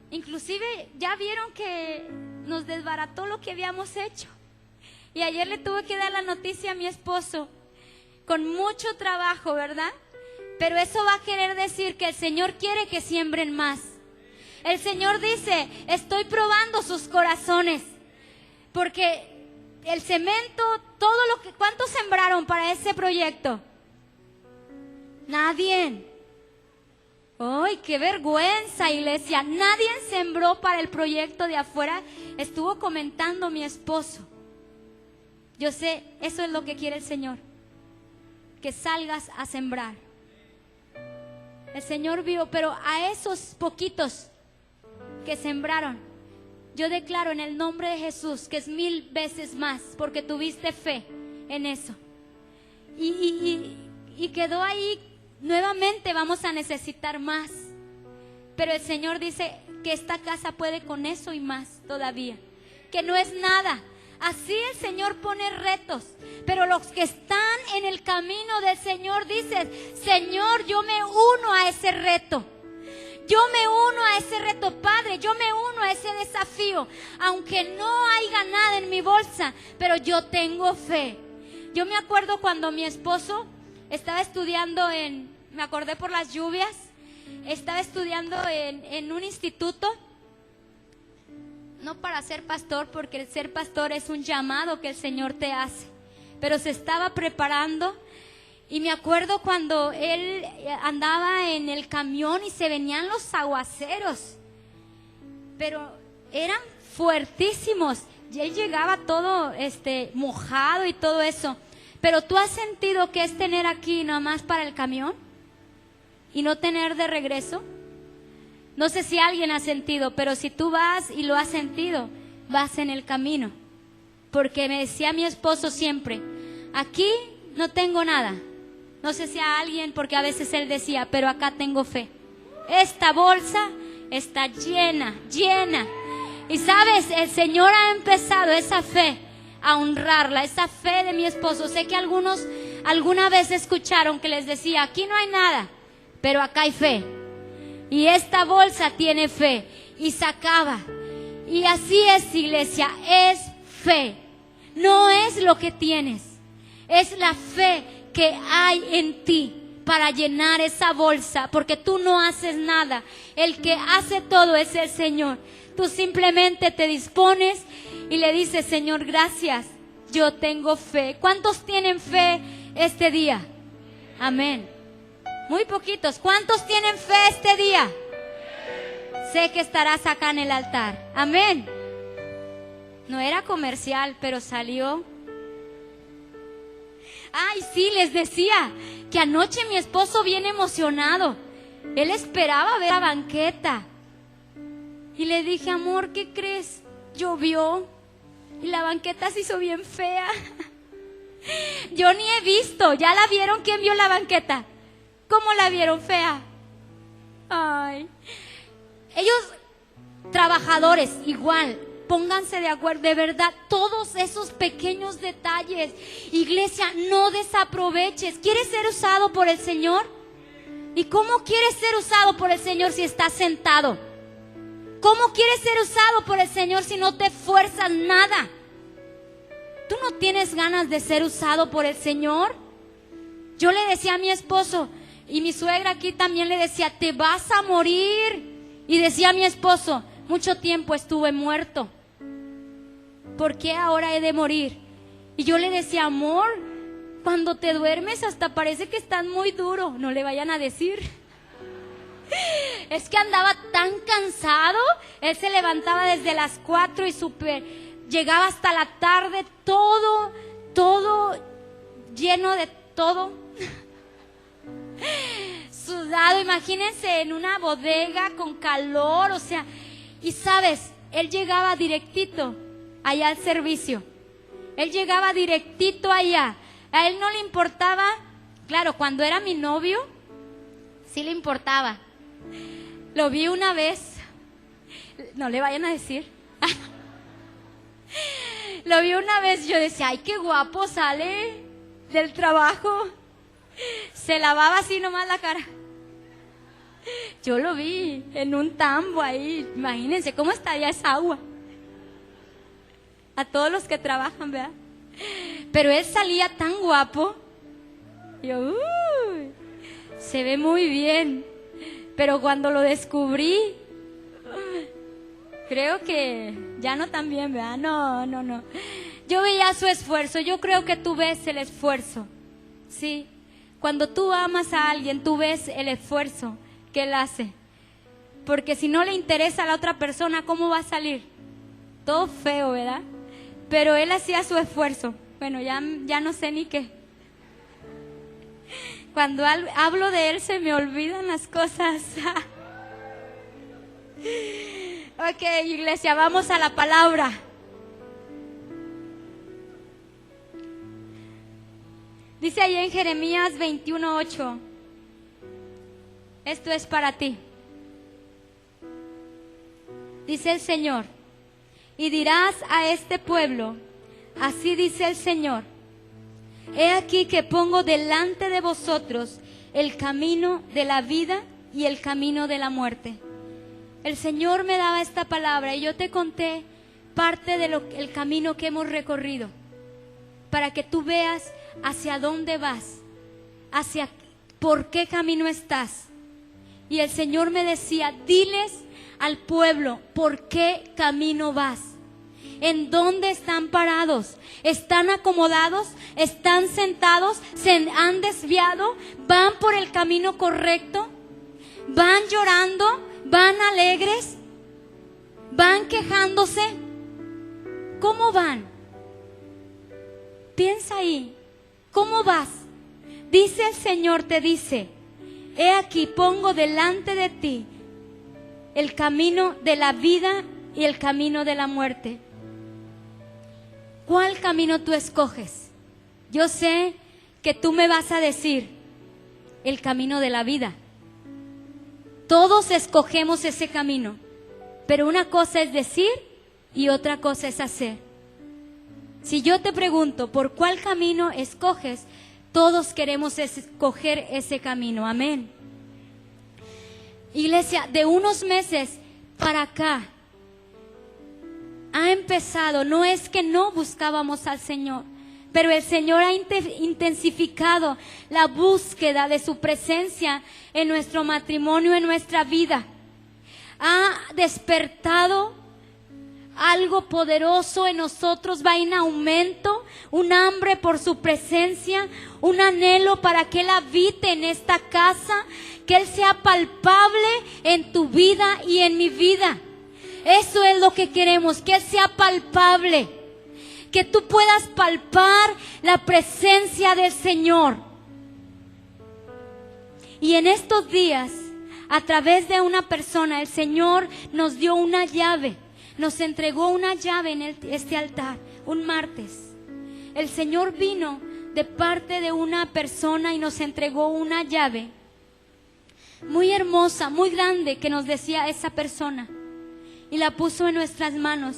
Inclusive ya vieron que nos desbarató lo que habíamos hecho. Y ayer le tuve que dar la noticia a mi esposo, con mucho trabajo, ¿verdad? Pero eso va a querer decir que el Señor quiere que siembren más. El Señor dice, estoy probando sus corazones, porque el cemento, todo lo que, ¿cuántos sembraron para ese proyecto? Nadie. ¡Ay, qué vergüenza, iglesia! Nadie sembró para el proyecto de afuera. Estuvo comentando mi esposo. Yo sé, eso es lo que quiere el Señor, que salgas a sembrar. El Señor vio, pero a esos poquitos que sembraron, yo declaro en el nombre de Jesús que es 1000 veces más, porque tuviste fe en eso. Y quedó ahí. Nuevamente vamos a necesitar más, pero el Señor dice que esta casa puede con eso y más todavía, que no es nada. Así el Señor pone retos, pero los que están en el camino del Señor dicen, Señor, yo me uno a ese reto. Yo me uno a ese reto, Padre, yo me uno a ese desafío, aunque no haya nada en mi bolsa, pero yo tengo fe. Yo me acuerdo cuando mi esposo estaba estudiando me acordé por las lluvias, estaba estudiando en un instituto, no para ser pastor, porque el ser pastor es un llamado que el Señor te hace, pero se estaba preparando. Y me acuerdo cuando él andaba en el camión y se venían los aguaceros, pero eran fuertísimos, y él llegaba todo mojado y todo eso. Pero ¿tú has sentido que es tener aquí nada más para el camión y no tener de regreso? No sé si alguien ha sentido, pero si tú vas y lo has sentido, vas en el camino. Porque me decía mi esposo siempre, aquí no tengo nada. No sé si a alguien, porque a veces él decía, pero acá tengo fe. Esta bolsa está llena, llena. Y sabes, el Señor ha empezado esa fe a honrarla, esa fe de mi esposo. Sé que algunos alguna vez escucharon que les decía, aquí no hay nada, pero acá hay fe. Y esta bolsa tiene fe. Y sacaba. Y así es, iglesia, es fe. No es lo que tienes, es la fe que hay en ti para llenar esa bolsa, porque tú no haces nada. El que hace todo es el Señor. Tú simplemente te dispones y le dices, Señor, gracias, yo tengo fe. ¿Cuántos tienen fe este día? Amén. Muy poquitos. ¿Cuántos tienen fe este día? Sé que estarás acá en el altar. Amén. No era comercial, pero salió. Ay, sí, les decía que anoche mi esposo bien emocionado. Él esperaba ver la banqueta. Y le dije, amor, ¿qué crees? Llovió y la banqueta se hizo bien fea. Yo ni he visto. ¿Ya la vieron? ¿Quién vio la banqueta? ¿Cómo la vieron fea? Ay. Ellos, trabajadores, igual. pónganse de acuerdo, de verdad, todos esos pequeños detalles. Iglesia, no desaproveches. ¿Quieres ser usado por el Señor? ¿Y cómo quieres ser usado por el Señor si estás sentado? ¿Cómo quieres ser usado por el Señor si no te esfuerzas nada? ¿Tú no tienes ganas de ser usado por el Señor? Yo le decía a mi esposo, y mi suegra aquí también le decía, te vas a morir. Y decía a mi esposo, mucho tiempo estuve muerto, ¿por qué ahora he de morir? Y yo le decía, amor, cuando te duermes hasta parece que estás muy duro. No le vayan a decir. Es que andaba tan cansado. Él se levantaba desde las 4 y llegaba hasta la tarde, todo lleno de todo, sudado. Imagínense en una bodega con calor, o sea, y sabes, él llegaba directito allá al servicio. Él llegaba directito allá. A él no le importaba, claro, cuando era mi novio, sí le importaba. Lo vi una vez, no le vayan a decir. Lo vi una vez, yo decía, ay, qué guapo sale del trabajo. Se lavaba así nomás la cara. Yo lo vi en un tambo ahí. Imagínense cómo estaría esa agua. A todos los que trabajan, ¿verdad? Pero él salía tan guapo. Yo, se ve muy bien. Pero cuando lo descubrí, creo que ya no tan bien, ¿verdad? No. Yo veía su esfuerzo. Yo creo que tú ves el esfuerzo. Sí. Cuando tú amas a alguien, tú ves el esfuerzo que él hace. Porque si no le interesa a la otra persona, ¿cómo va a salir? Todo feo, ¿verdad? Pero él hacía su esfuerzo. Bueno, ya no sé ni qué. Cuando hablo de él se me olvidan las cosas. Ok, iglesia, vamos a la palabra. Dice ahí en Jeremías 21:8. Esto es para ti. Dice el Señor, y dirás a este pueblo, así dice el Señor, he aquí que pongo delante de vosotros el camino de la vida y el camino de la muerte. El Señor me daba esta palabra y yo te conté parte del camino que hemos recorrido, para que tú veas hacia dónde vas, por qué camino estás. Y el Señor me decía, diles al pueblo por qué camino vas, en dónde están parados, están acomodados, están sentados, se han desviado, van por el camino correcto, van llorando, van alegres, van quejándose. ¿Cómo van? Piensa ahí, ¿cómo vas? Dice el Señor, te dice, he aquí pongo delante de ti el camino de la vida y el camino de la muerte. ¿Cuál camino tú escoges? Yo sé que tú me vas a decir el camino de la vida. Todos escogemos ese camino, pero una cosa es decir y otra cosa es hacer. Si yo te pregunto por cuál camino escoges, todos queremos escoger ese camino. Amén. Iglesia, de unos meses para acá ha empezado, no es que no buscábamos al Señor, pero el Señor ha intensificado la búsqueda de su presencia en nuestro matrimonio, en nuestra vida. Ha despertado algo poderoso en nosotros, va en aumento, un hambre por su presencia, un anhelo para que Él habite en esta casa, que Él sea palpable en tu vida y en mi vida. Eso es lo que queremos, que Él sea palpable, que tú puedas palpar la presencia del Señor. Y en estos días, a través de una persona, el Señor nos dio una llave. Nos entregó una llave en este altar, un martes. El Señor vino de parte de una persona y nos entregó una llave muy hermosa, muy grande, que nos decía esa persona. y la puso en nuestras manos.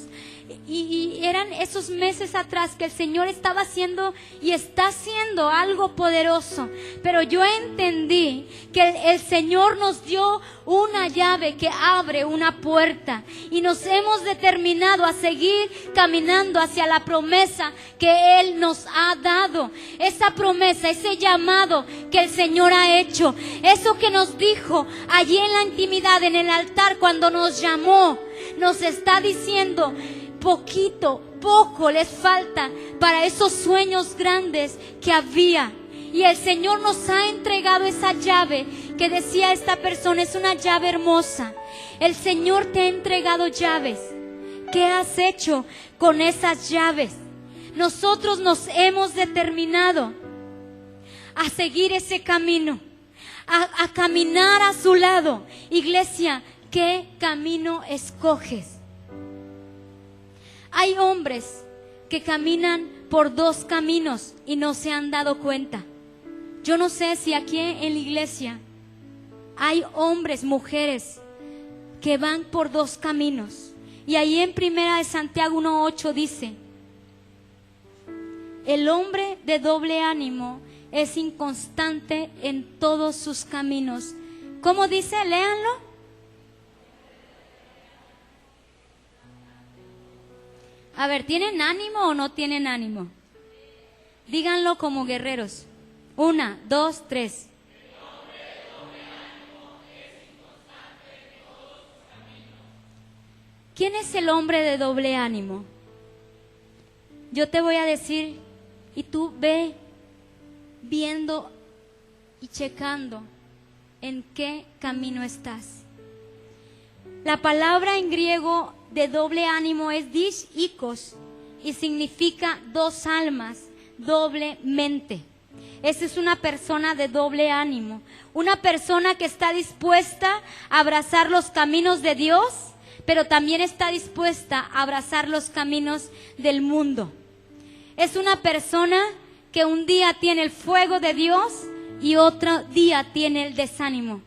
Y eran esos meses atrás que el Señor estaba haciendo y está haciendo algo poderoso. Pero yo entendí que el Señor nos dio una llave que abre una puerta. Y nos hemos determinado a seguir caminando hacia la promesa que Él nos ha dado. Esa promesa, ese llamado que el Señor ha hecho. Eso que nos dijo allí en la intimidad, en el altar, cuando nos llamó. Nos está diciendo: poco les falta para esos sueños grandes que había. Y el Señor nos ha entregado esa llave que decía esta persona, es una llave hermosa. El Señor te ha entregado llaves. ¿Qué has hecho con esas llaves? Nosotros nos hemos determinado a seguir ese camino, a caminar a su lado. Iglesia, ¿qué camino escoges? Hay hombres que caminan por dos caminos y no se han dado cuenta. Yo no sé si aquí en la iglesia hay hombres, mujeres que van por dos caminos. Y ahí en 1 Santiago 1:8 dice: el hombre de doble ánimo es inconstante en todos sus caminos. ¿Cómo dice? Léanlo. A ver, ¿tienen ánimo o no tienen ánimo? Díganlo como guerreros. 1, 2, 3. ¿Quién es el hombre de doble ánimo? Yo te voy a decir, y tú ve viendo y checando en qué camino estás. La palabra en griego de doble ánimo es dishikos y significa dos almas, doble mente. Esa es una persona de doble ánimo, una persona que está dispuesta a abrazar los caminos de Dios, pero también está dispuesta a abrazar los caminos del mundo. Es una persona que un día tiene el fuego de Dios y otro día tiene el desánimo.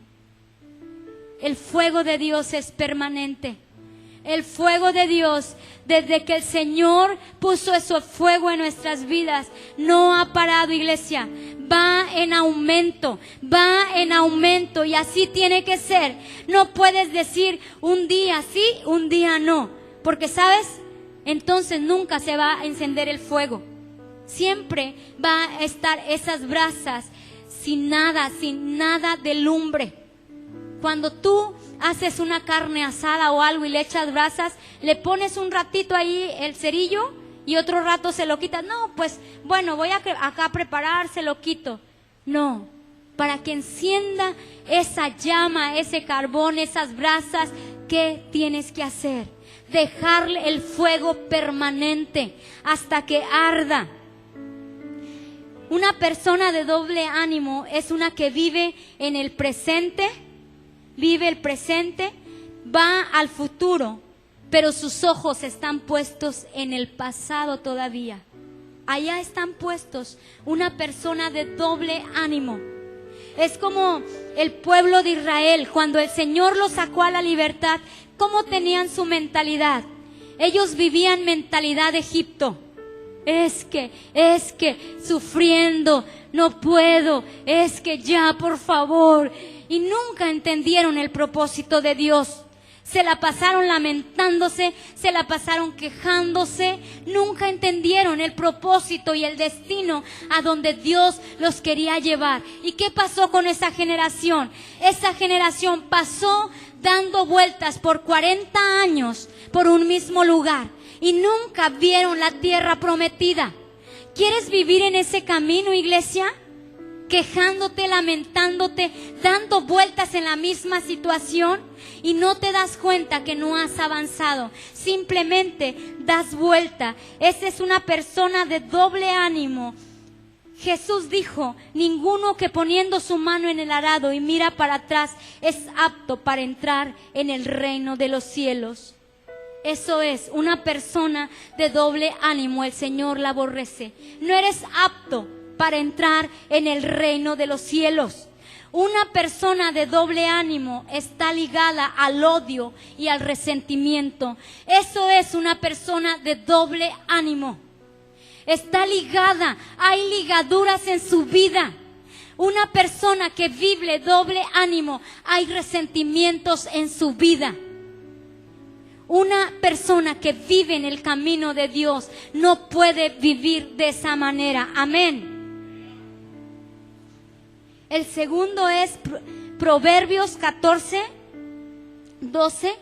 El fuego de Dios es permanente. El fuego de Dios, desde que el Señor puso ese fuego en nuestras vidas, no ha parado, iglesia. Va en aumento y así tiene que ser. No puedes decir un día sí, un día no, porque ¿sabes? Entonces nunca se va a encender el fuego. Siempre va a estar esas brasas sin nada de lumbre. Cuando tú haces una carne asada o algo y le echas brasas, le pones un ratito ahí el cerillo y otro rato se lo quitas. No, pues bueno, voy acá a preparar, se lo quito. No, para que encienda esa llama, ese carbón, esas brasas, ¿qué tienes que hacer? Dejarle el fuego permanente hasta que arda. Una persona de doble ánimo es una que vive en el presente, va al futuro, pero sus ojos están puestos en el pasado todavía. Allá están puestos. Una persona de doble ánimo. Es como el pueblo de Israel, cuando el Señor los sacó a la libertad, ¿cómo tenían su mentalidad? Ellos vivían mentalidad de Egipto. Es que, sufriendo, no puedo, es que ya, por favor. Y nunca entendieron el propósito de Dios. Se la pasaron lamentándose, se la pasaron quejándose, nunca entendieron el propósito y el destino a donde Dios los quería llevar. ¿Y qué pasó con esa generación? Esa generación pasó dando vueltas por 40 años por un mismo lugar y nunca vieron la tierra prometida. ¿Quieres vivir en ese camino, iglesia? Quejándote, lamentándote, dando vueltas en la misma situación y no te das cuenta que no has avanzado, simplemente das vuelta. Esa es una persona de doble ánimo. Jesús dijo: ninguno que poniendo su mano en el arado y mira para atrás es apto para entrar en el reino de los cielos. Eso es, una persona de doble ánimo, el Señor la aborrece. No eres apto para entrar en el reino de los cielos. Una persona de doble ánimo está ligada al odio y al resentimiento. Eso es una persona de doble ánimo. Está ligada, hay ligaduras en su vida. Una persona que vive doble ánimo, hay resentimientos en su vida. Una persona que vive en el camino de Dios no puede vivir de esa manera. Amén. El segundo es Proverbios 14:12.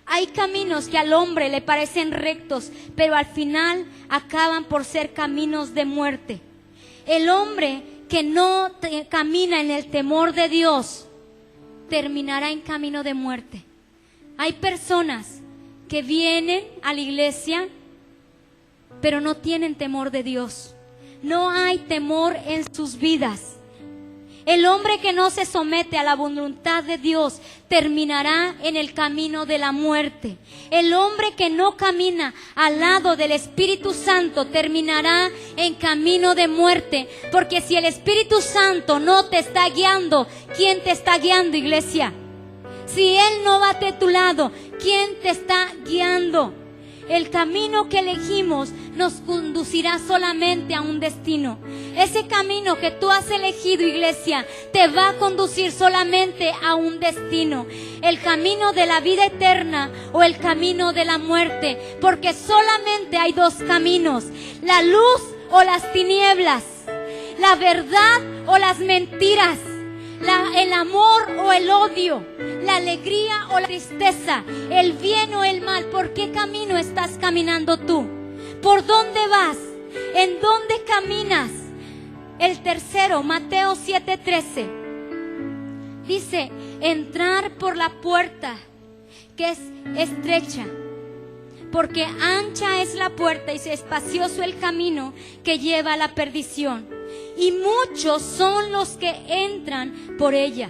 Hay caminos que al hombre le parecen rectos, pero al final acaban por ser caminos de muerte. El hombre que no camina en el temor de Dios terminará en camino de muerte. Hay personas que vienen a la iglesia, pero no tienen temor de Dios. No hay temor en sus vidas. El hombre que no se somete a la voluntad de Dios terminará en el camino de la muerte. El hombre que no camina al lado del Espíritu Santo terminará en camino de muerte. Porque si el Espíritu Santo no te está guiando, ¿quién te está guiando, iglesia? Si Él no va de tu lado, ¿quién te está guiando? El camino que elegimos nos conducirá solamente a un destino. Ese camino que tú has elegido, iglesia, te va a conducir solamente a un destino. El camino de la vida eterna o el camino de la muerte. Porque solamente hay dos caminos: la luz o las tinieblas, la verdad o las mentiras, el amor o el odio, la alegría o la tristeza, el bien o el mal. ¿Por qué camino estás caminando tú? ¿Por dónde vas? ¿En dónde caminas? El tercero, Mateo 7:13, dice: entrar por la puerta que es estrecha, porque ancha es la puerta y espacioso el camino que lleva a la perdición, y muchos son los que entran por ella.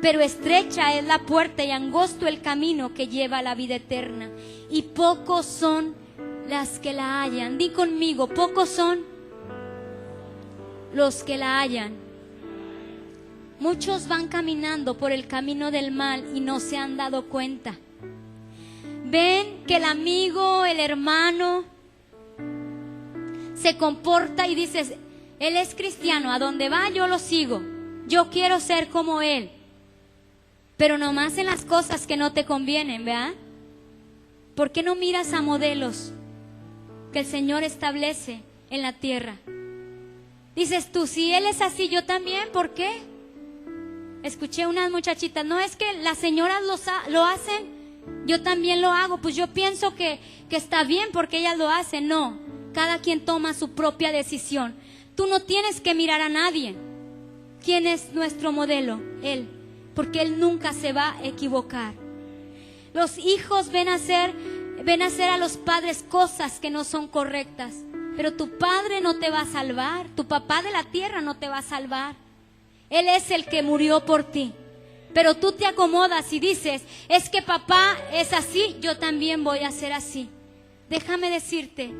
Pero estrecha es la puerta y angosto el camino que lleva a la vida eterna, y pocos son las que la hallan. Di conmigo: pocos son los que la hallan. Muchos van caminando por el camino del mal y no se han dado cuenta. Ven que el amigo, el hermano se comporta y dices: él es cristiano, a donde va yo lo sigo, yo quiero ser como él. Pero nomás en las cosas que no te convienen, ¿verdad? ¿Por qué no miras a modelos que el Señor establece en la tierra? Dices tú: si él es así, yo también, ¿por qué? Escuché unas muchachitas: no, es que las señoras lo hacen, yo también lo hago, pues yo pienso que está bien porque ellas lo hacen. No, cada quien toma su propia decisión. Tú no tienes que mirar a nadie. ¿Quién es nuestro modelo? Él, porque Él nunca se va a equivocar. Los hijos ven a hacer a los padres cosas que no son correctas, pero tu padre no te va a salvar, tu papá de la tierra no te va a salvar. Él es el que murió por ti. Pero tú te acomodas y dices: es que papá es así, yo también voy a ser así. Déjame decirte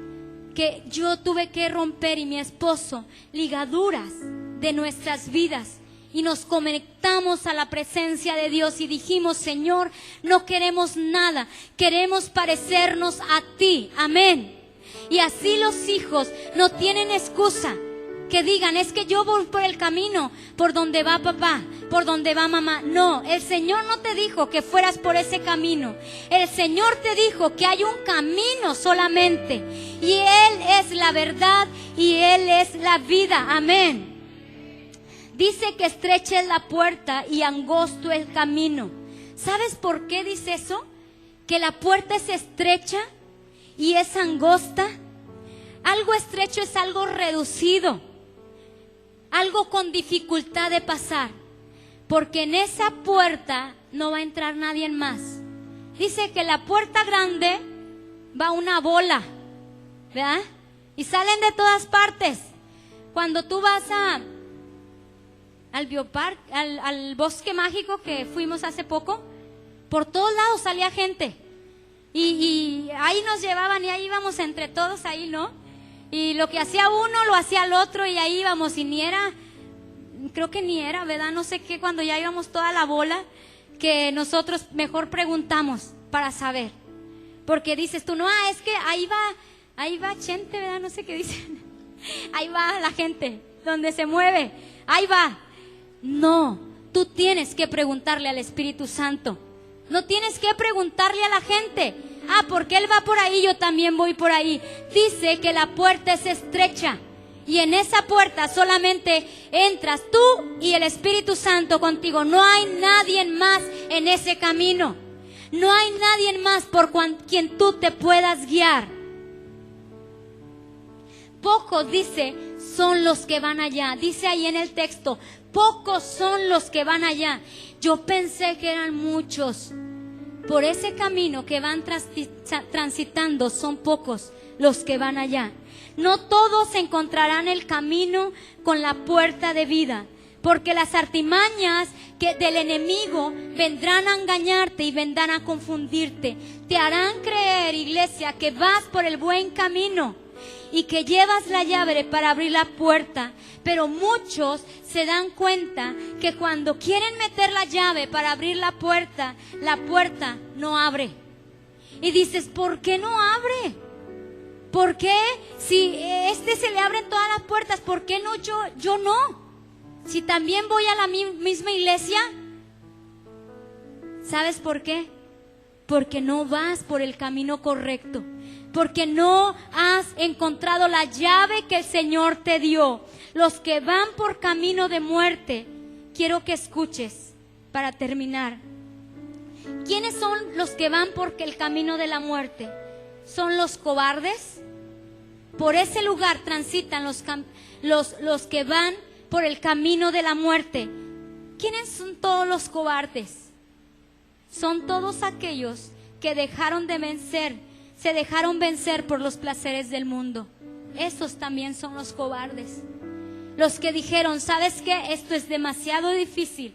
que yo tuve que romper, y mi esposo, ligaduras de nuestras vidas, y nos conectamos a la presencia de Dios y dijimos: Señor, no queremos nada, queremos parecernos a ti. Amén. Y así los hijos no tienen excusa que digan: es que yo voy por el camino por donde va papá, por donde va mamá. No, el Señor no te dijo que fueras por ese camino. El Señor te dijo que hay un camino solamente, y Él es la verdad y Él es la vida. Amén. Dice que estrecha es la puerta y angosto el camino. ¿Sabes por qué dice eso? Que la puerta es estrecha y es angosta. Algo estrecho es algo reducido, algo con dificultad de pasar, porque en esa puerta no va a entrar nadie más. Dice que la puerta grande va una bola, ¿verdad? Y salen de todas partes. Cuando tú vas al biopark, al bosque mágico que fuimos hace poco, por todos lados salía gente. Y ahí nos llevaban y ahí íbamos entre todos ahí, ¿no? Y lo que hacía uno lo hacía el otro y ahí íbamos, y ni era creo que ni era, ¿verdad? No sé qué, cuando ya íbamos toda la bola, que nosotros mejor preguntamos para saber. Porque dices tú, no, es que ahí va gente, ¿verdad? No sé qué dicen. Ahí va la gente, donde se mueve, ahí va. No, tú tienes que preguntarle al Espíritu Santo. No tienes que preguntarle a la gente. Ah, porque él va por ahí, yo también voy por ahí. Dice que la puerta es estrecha. Y en esa puerta solamente entras tú y el Espíritu Santo contigo. No hay nadie más en ese camino. No hay nadie más por quien tú te puedas guiar. Pocos, dice, son los que van allá. Dice ahí en el texto, pocos son los que van allá. Yo pensé que eran muchos. Por ese camino que van transitando son pocos los que van allá. No todos encontrarán el camino con la puerta de vida, porque las artimañas del enemigo vendrán a engañarte y vendrán a confundirte. Te harán creer, iglesia, que vas por el buen camino y que llevas la llave para abrir la puerta, pero muchos se dan cuenta que cuando quieren meter la llave para abrir la puerta no abre. Y dices, ¿por qué no abre? ¿Por qué? Si se le abren todas las puertas, ¿por qué no yo no? Si también voy a la misma iglesia. ¿Sabes por qué? Porque no vas por el camino correcto. Porque no has encontrado la llave que el Señor te dio. Los que van por camino de muerte, quiero que escuches para terminar. ¿Quiénes son los que van por el camino de la muerte? ¿Son los cobardes? Por ese lugar transitan los que van por el camino de la muerte. ¿Quiénes son todos los cobardes? Son todos aquellos que dejaron de vencer, se dejaron vencer por los placeres del mundo. Esos también son los cobardes. Los que dijeron, ¿sabes qué? Esto es demasiado difícil.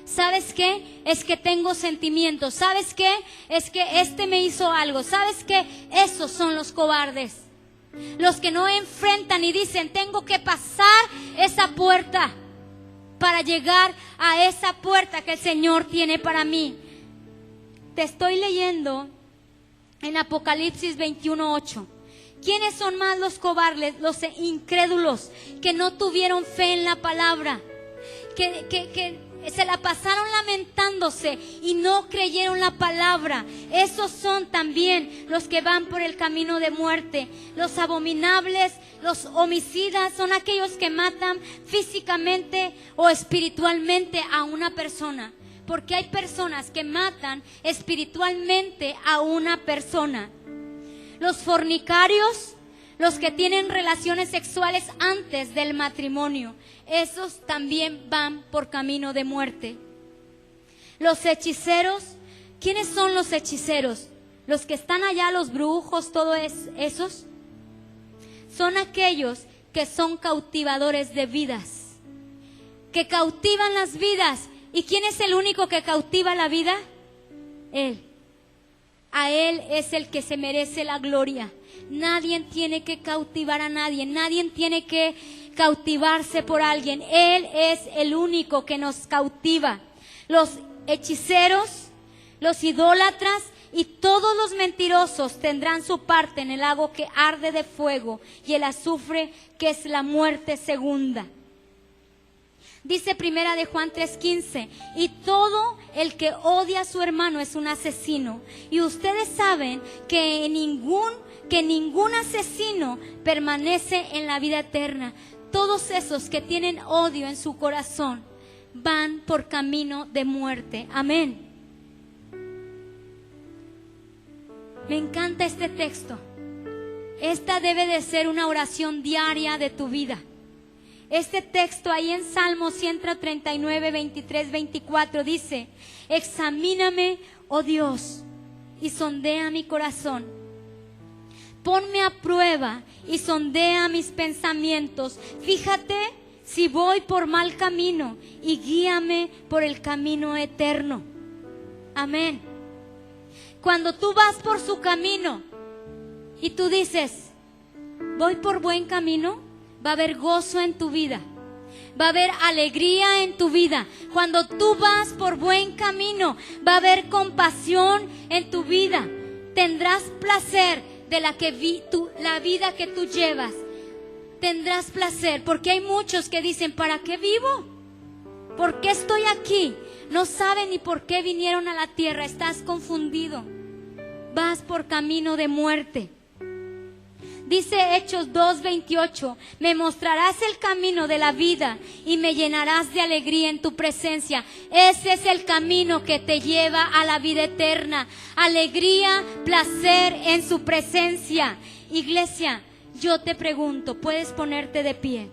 ¿Sabes qué? Es que tengo sentimientos. ¿Sabes qué? Es que este me hizo algo. ¿Sabes qué? Esos son los cobardes. Los que no enfrentan y dicen, tengo que pasar esa puerta para llegar a esa puerta que el Señor tiene para mí. Te estoy leyendo en Apocalipsis 21:8. ¿Quiénes son más los cobardes? Los incrédulos que no tuvieron fe en la palabra, que se la pasaron lamentándose y no creyeron la palabra. Esos son también los que van por el camino de muerte. Los abominables, los homicidas, son aquellos que matan físicamente o espiritualmente a una persona. Porque hay personas que matan espiritualmente a una persona. Los fornicarios, los que tienen relaciones sexuales antes del matrimonio, esos también van por camino de muerte. Los hechiceros, ¿quiénes son los hechiceros? Los que están allá, los brujos, todos esos, son aquellos que son cautivadores de vidas, que cautivan las vidas. ¿Y quién es el único que cautiva la vida? Él. A Él es el que se merece la gloria. Nadie tiene que cautivar a nadie. Nadie tiene que cautivarse por alguien. Él es el único que nos cautiva. Los hechiceros, los idólatras y todos los mentirosos tendrán su parte en el lago que arde de fuego y el azufre, que es la muerte segunda. Dice Primera de Juan 3:15, y todo el que odia a su hermano es un asesino. Y ustedes saben que ningún asesino permanece en la vida eterna. Todos esos que tienen odio en su corazón van por camino de muerte. Amén. Me encanta este texto. Esta debe de ser una oración diaria de tu vida. Este texto ahí en Salmo 139, 23, 24 dice, examíname, oh Dios, y sondea mi corazón. Ponme a prueba y sondea mis pensamientos. Fíjate si voy por mal camino y guíame por el camino eterno. Amén. Cuando tú vas por su camino y tú dices, voy por buen camino, va a haber gozo en tu vida. Va a haber alegría en tu vida. Cuando tú vas por buen camino, va a haber compasión en tu vida. Tendrás placer de la vida que tú llevas. Tendrás placer, porque hay muchos que dicen, ¿para qué vivo? ¿Por qué estoy aquí? No saben ni por qué vinieron a la tierra. Estás confundido. Vas por camino de muerte. Dice Hechos 2:28, me mostrarás el camino de la vida y me llenarás de alegría en tu presencia. Ese es el camino que te lleva a la vida eterna. Alegría, placer en su presencia. Iglesia, yo te pregunto, ¿puedes ponerte de pie?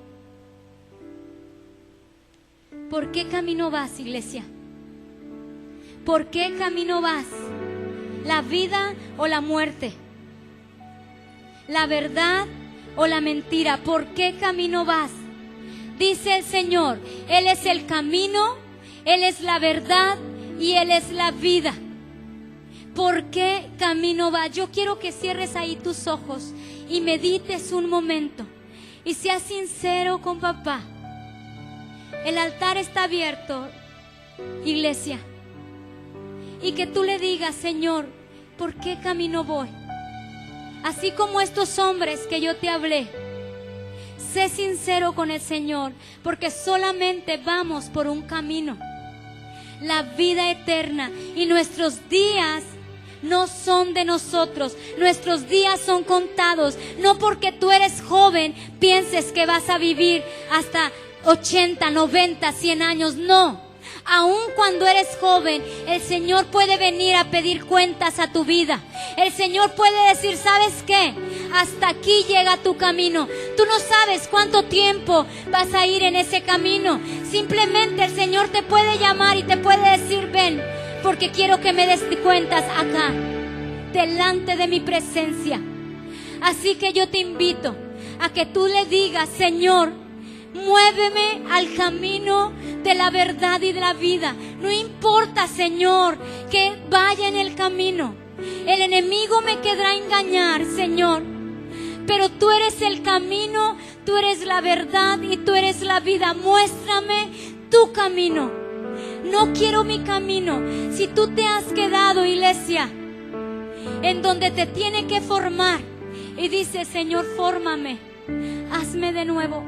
¿Por qué camino vas, iglesia? ¿Por qué camino vas? ¿La vida o la muerte? ¿La verdad o la mentira? ¿Por qué camino vas? Dice el Señor, Él es el camino, Él es la verdad y Él es la vida. ¿Por qué camino vas? Yo quiero que cierres ahí tus ojos y medites un momento y seas sincero con papá. El altar está abierto, iglesia, y que tú le digas, Señor, ¿por qué camino voy? Así como estos hombres que yo te hablé, sé sincero con el Señor, porque solamente vamos por un camino, la vida eterna, y nuestros días no son de nosotros, nuestros días son contados. No porque tú eres joven pienses que vas a vivir hasta 80, 90, 100 años, no. Aun cuando eres joven, el Señor puede venir a pedir cuentas a tu vida. El Señor puede decir, ¿sabes qué? Hasta aquí llega tu camino. Tú no sabes cuánto tiempo vas a ir en ese camino. Simplemente el Señor te puede llamar y te puede decir, ven, porque quiero que me des cuentas acá, delante de mi presencia. Así que yo te invito a que tú le digas, Señor, muéveme al camino de la verdad y de la vida. No importa, Señor, que vaya en el camino. El enemigo me querrá engañar, Señor, pero tú eres el camino, tú eres la verdad y tú eres la vida. Muéstrame tu camino. No quiero mi camino. Si tú te has quedado, iglesia, en donde te tiene que formar y dices, Señor, fórmame, hazme de nuevo,